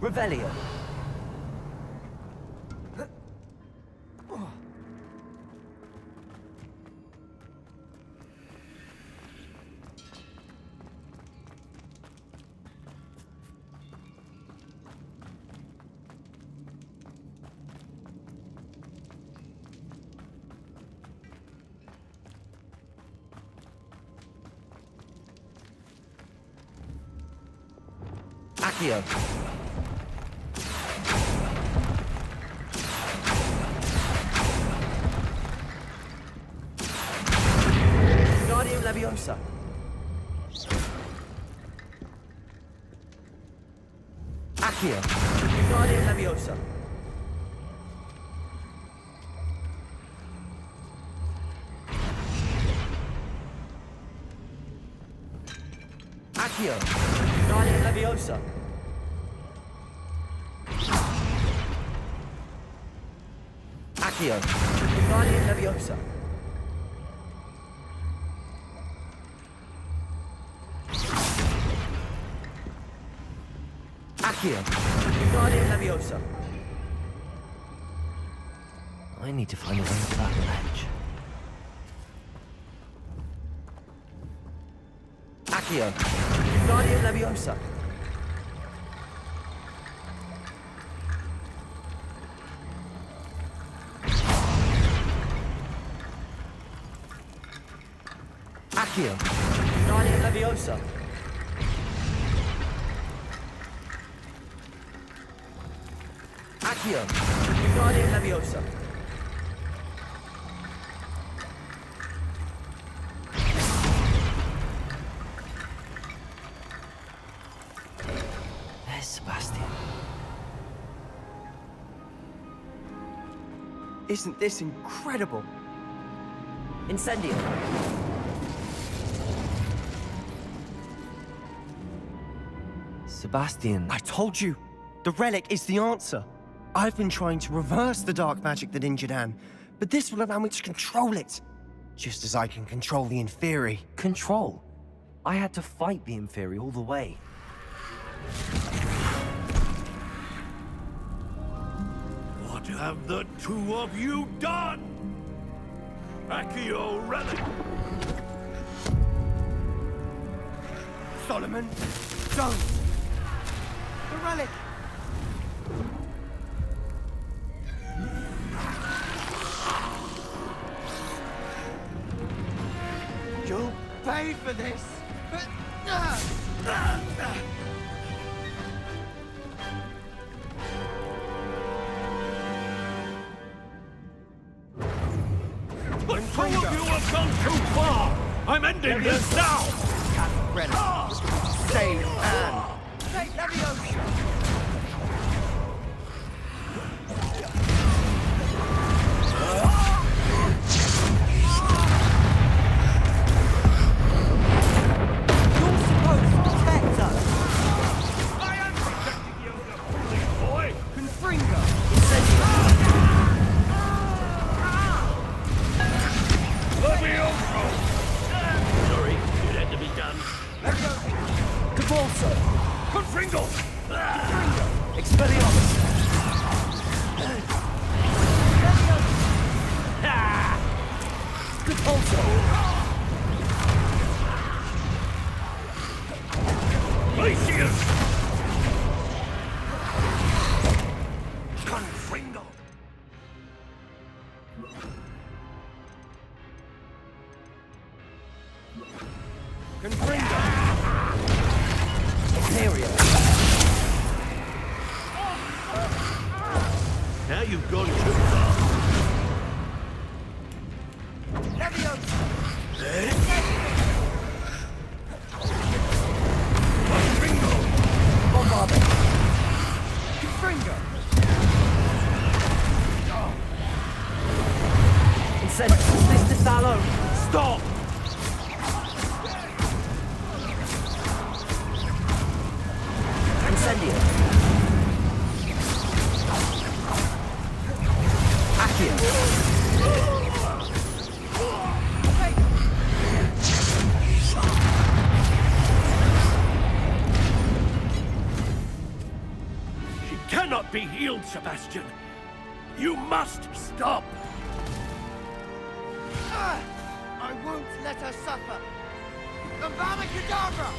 Revelio. Accio. Leviosa. Accio. Guardian Leviosa. Accio. Guardian Leviosa. Accio. Guardian Leviosa. Accio. Guardian Leviosa. I need to find a way to that ledge. Accio. Guardian Leviosa. Accio. Guardian Leviosa. Accio. Guardian Leviosa. There's Sebastian. Isn't this incredible? Incendio. Sebastian. I told you, the relic is the answer. I've been trying to reverse the dark magic that injured Anne, but this will allow me to control it. Just as I can control the Inferi. Control? I had to fight the Inferi all the way. What have the two of you done? Accio relic! Solomon, don't! The relic! You'll pay for this! The two of you have gone too far! I'm ending this now! Relic. Save Anne! Take Leviosa! Capulso! Confringo! Expelliarmus! Capulso! Glacius! Confringo! Confringo! Imperio! Now you've gone too far. Bombarda! Confringo! Mr. Sallow! Stop! Incendio! Accio! She cannot be healed, Sebastian. You must stop. I won't let her suffer. Avada Kedavra!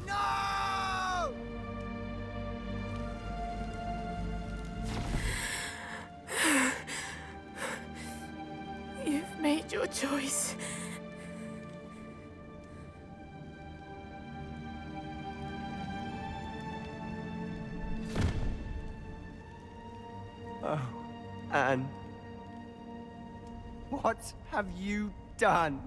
No! You've made your choice. Oh, Anne. What have you done?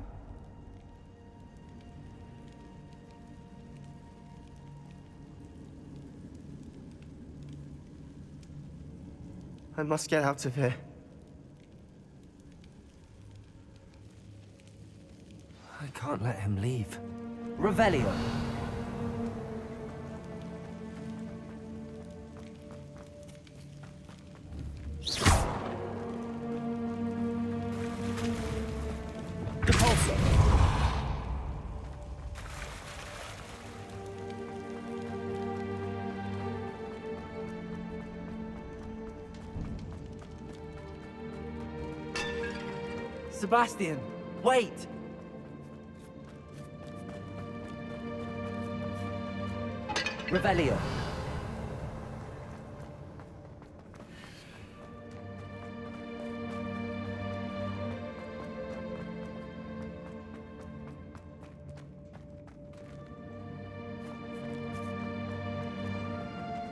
I must get out of here. I can't let him leave. Revelio! Capulso! Sebastian, wait! Revelio.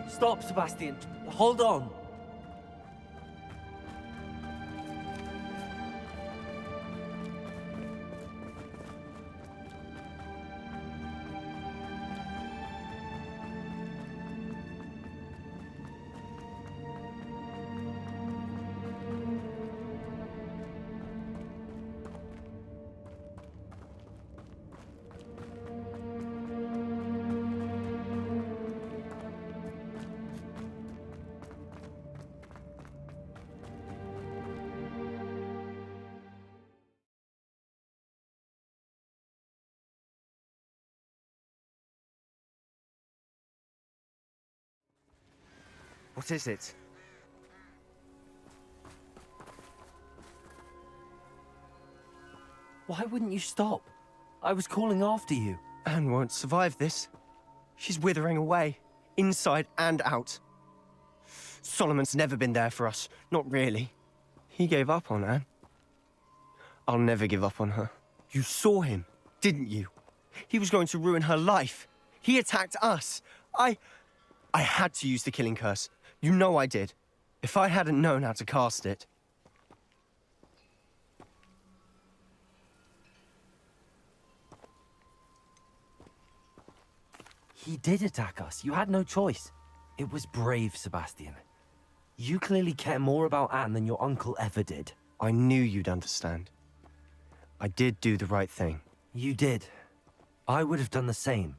Stop, Sebastian. Hold on. What is it? Why wouldn't you stop? I was calling after you. Anne won't survive this. She's withering away, inside and out. Solomon's never been there for us. Not really. He gave up on Anne. I'll never give up on her. You saw him, didn't you? He was going to ruin her life. He attacked us. I had to use the killing curse. You know I did. If I hadn't known how to cast it... He did attack us. You had no choice. It was brave, Sebastian. You clearly care more about Anne than your uncle ever did. I knew you'd understand. I did do the right thing. You did. I would have done the same,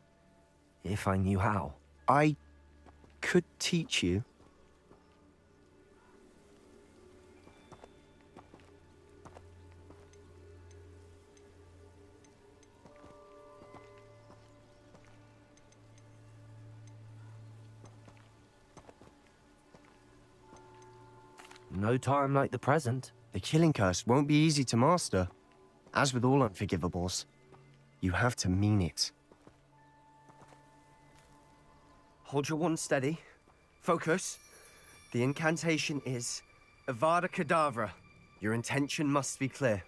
if I knew how. I could teach you. No time like the present. The killing curse won't be easy to master. As with all unforgivables, you have to mean it. Hold your wand steady. Focus. The incantation is Avada Kedavra. Your intention must be clear.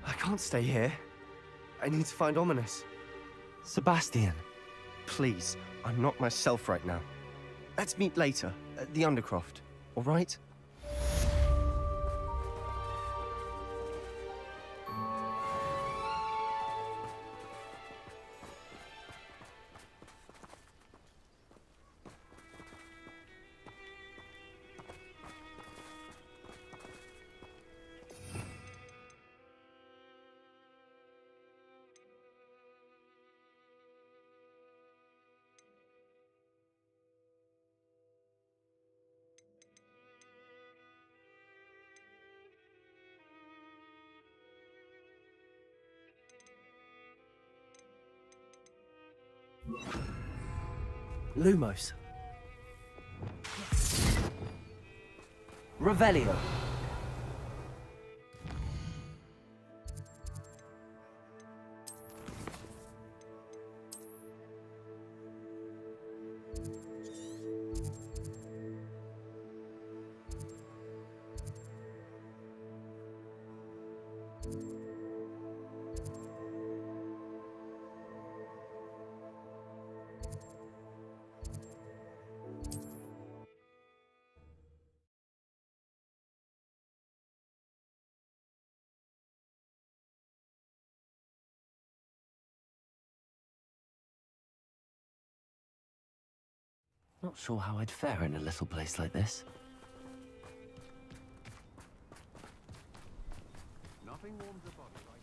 I can't stay here. I need to find Ominous. Sebastian. Please, I'm not myself right now. Let's meet later, at the Undercroft, all right? Lumos. Revelio. Not sure how I'd fare in a little place like this. Nothing warms a body like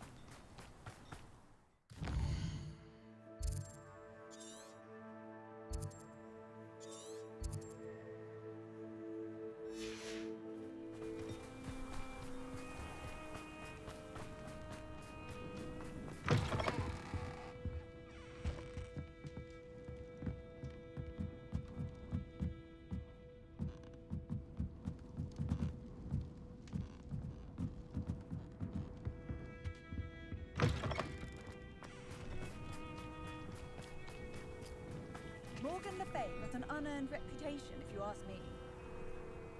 Morgan Le Fay got an unearned reputation, if you ask me.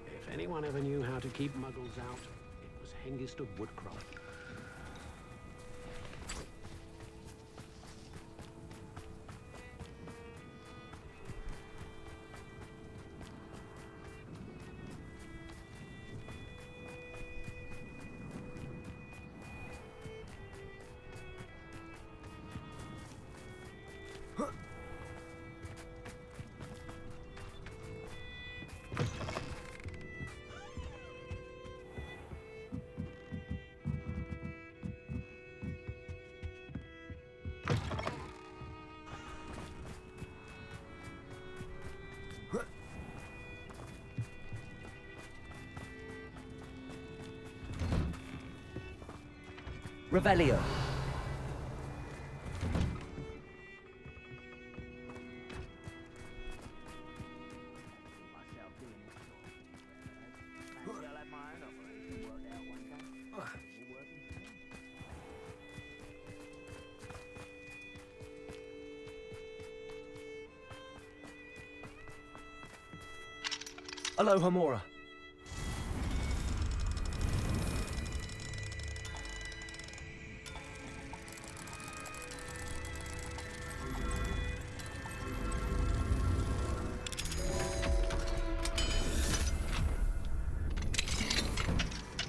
If anyone ever knew how to keep muggles out, it was Hengist of Woodcroft. Revelio. Alohomora.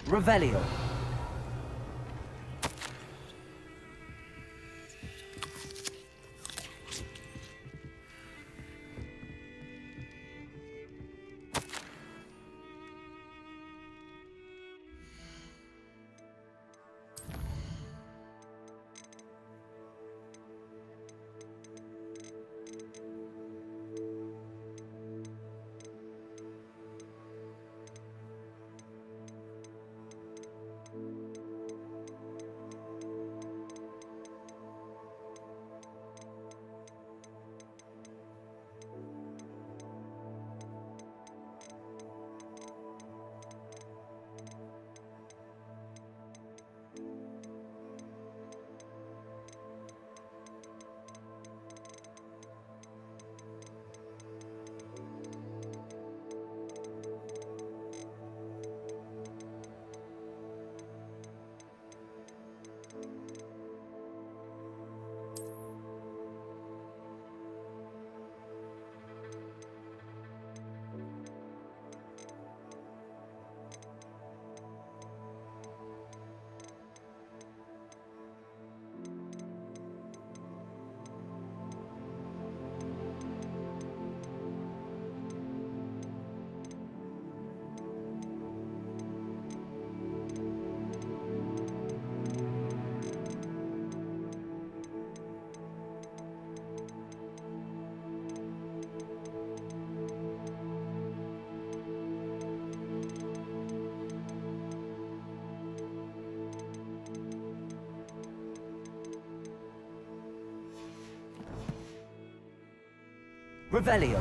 Revelio. Revelio.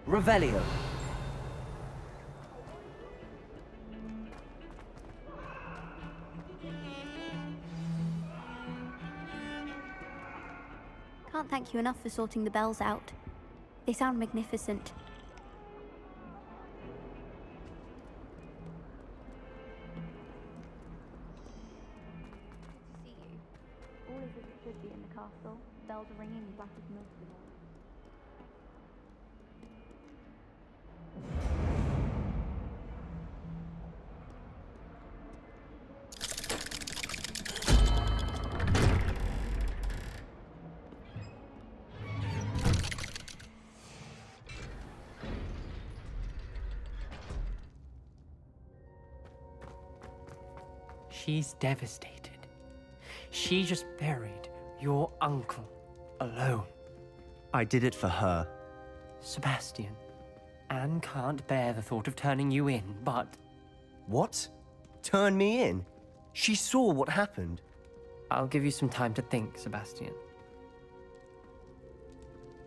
Revelio. Can't thank you enough for sorting the bells out. They sound magnificent. Good to see you. All is as it should be in the castle. Bells are ringing black as milk. She's devastated. She just buried your uncle alone. I did it for her. Sebastian, Anne can't bear the thought of turning you in, but... What? Turn me in? She saw what happened. I'll give you some time to think, Sebastian.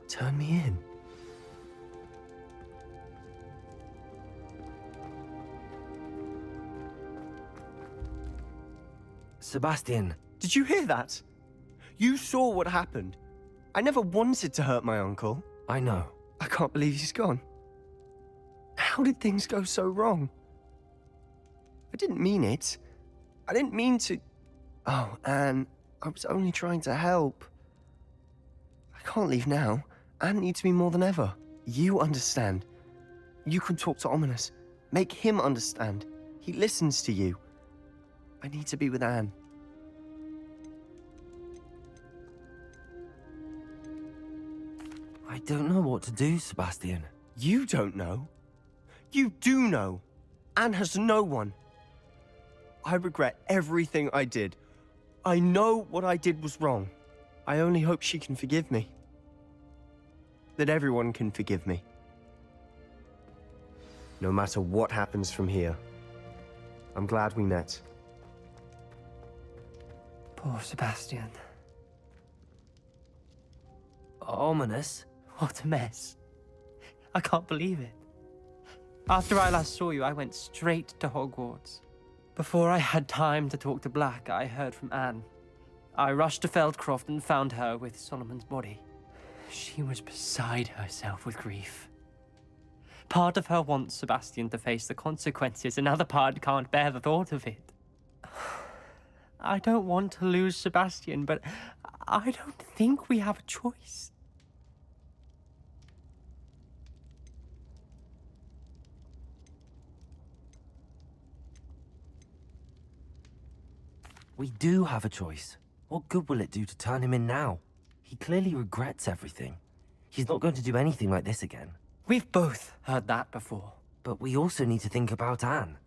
Turn me in? Sebastian. Did you hear that? You saw what happened. I never wanted to hurt my uncle. I know. I can't believe he's gone. How did things go so wrong? I didn't mean it. I didn't mean to... Oh, Anne, I was only trying to help. I can't leave now. Anne needs me more than ever. You understand. You can talk to Ominous. Make him understand. He listens to you. I need to be with Anne. I don't know what to do, Sebastian. You don't know. You do know. Anne has no one. I regret everything I did. I know what I did was wrong. I only hope she can forgive me. That everyone can forgive me. No matter what happens from here. I'm glad we met. Poor Sebastian. Ominous? What a mess. I can't believe it. After I last saw you, I went straight to Hogwarts. Before I had time to talk to Black, I heard from Anne. I rushed to Feldcroft and found her with Solomon's body. She was beside herself with grief. Part of her wants Sebastian to face the consequences, another part can't bear the thought of it. I don't want to lose Sebastian, but I don't think we have a choice. We do have a choice. What good will it do to turn him in now? He clearly regrets everything. He's not going to do anything like this again. We've both heard that before. But we also need to think about Anne.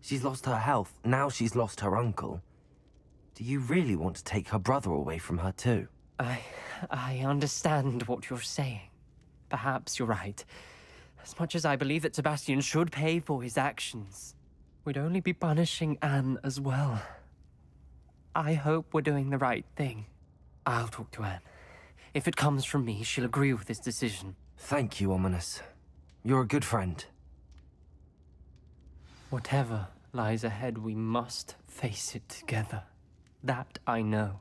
She's lost her health, now she's lost her uncle. Do you really want to take her brother away from her too? I understand what you're saying. Perhaps you're right. As much as I believe that Sebastian should pay for his actions, we'd only be punishing Anne as well. I hope we're doing the right thing. I'll talk to Anne. If it comes from me, she'll agree with this decision. Thank you, Ominous. You're a good friend. Whatever lies ahead, we must face it together. That I know.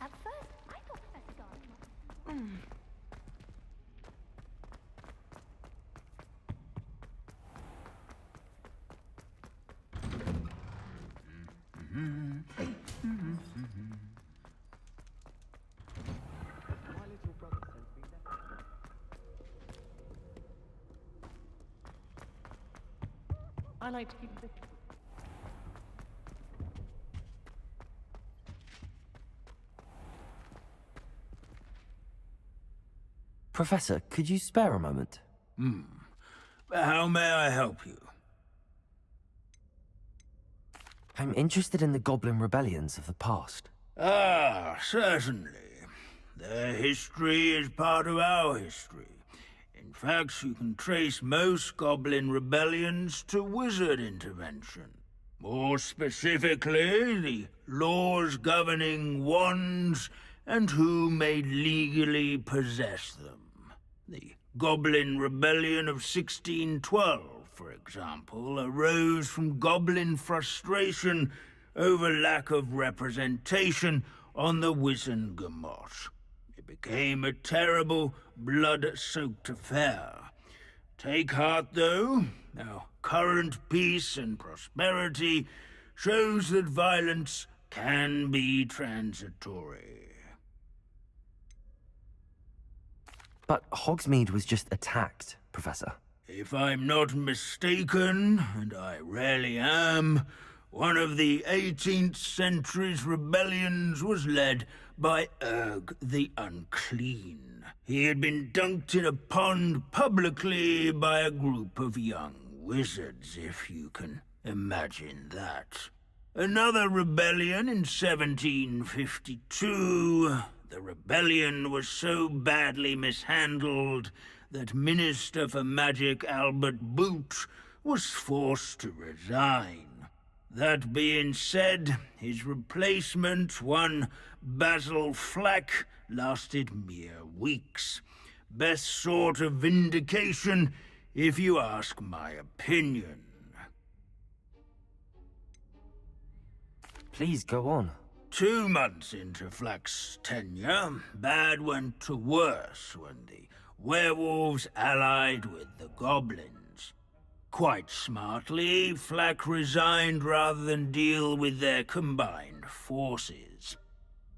At first, I thought Professor Garden. I like to keep it. Professor, could you spare a moment? How may I help you? I'm interested in the Goblin rebellions of the past. Ah, certainly. Their history is part of our history. In fact, you can trace most goblin rebellions to wizard intervention. More specifically, the laws governing wands and who may legally possess them. The Goblin Rebellion of 1612, for example, arose from goblin frustration over lack of representation on the Wizengamot. It became a terrible, blood-soaked affair. Take heart, though. Our current peace and prosperity shows that violence can be transitory. But Hogsmeade was just attacked, Professor. If I'm not mistaken, and I rarely am, one of the 18th century's rebellions was led by Urg the Unclean. He had been dunked in a pond publicly by a group of young wizards, if you can imagine that. Another rebellion in 1752. The rebellion was so badly mishandled that Minister for Magic Albert Boot was forced to resign. That being said, his replacement, one Basil Flack, lasted mere weeks. Best sort of vindication, if you ask my opinion. Please go on. 2 months into Flack's tenure, bad went to worse when the werewolves allied with the goblins. Quite smartly, Flack resigned rather than deal with their combined forces.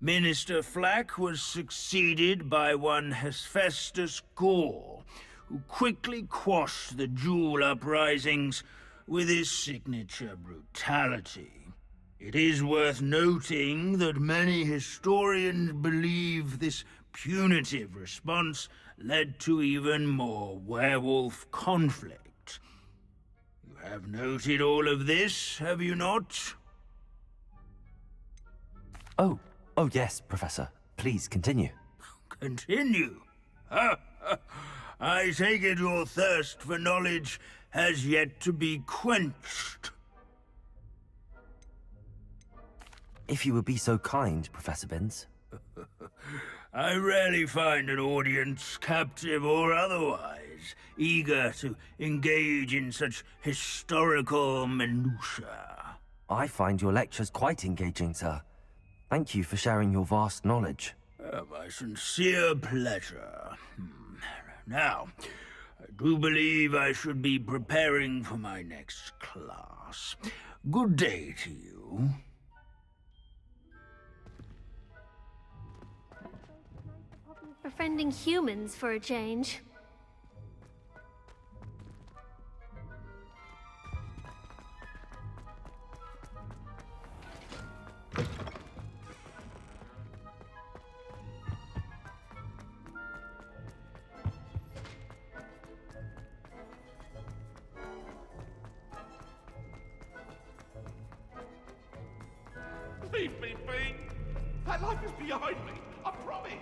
Minister Flack was succeeded by one Hephaestus Gore, who quickly quashed the Jewel uprisings with his signature brutality. It is worth noting that many historians believe this punitive response led to even more werewolf conflict. You have noted all of this, have you not? Oh yes, Professor. Please continue. Continue? I take it your thirst for knowledge has yet to be quenched. If you would be so kind, Professor Binns. I rarely find an audience, captive or otherwise, eager to engage in such historical minutiae. I find your lectures quite engaging, sir. Thank you for sharing your vast knowledge. My sincere pleasure. Now, I do believe I should be preparing for my next class. Good day to you. Befriending humans for a change. Leave me be! That life is behind me, I promise!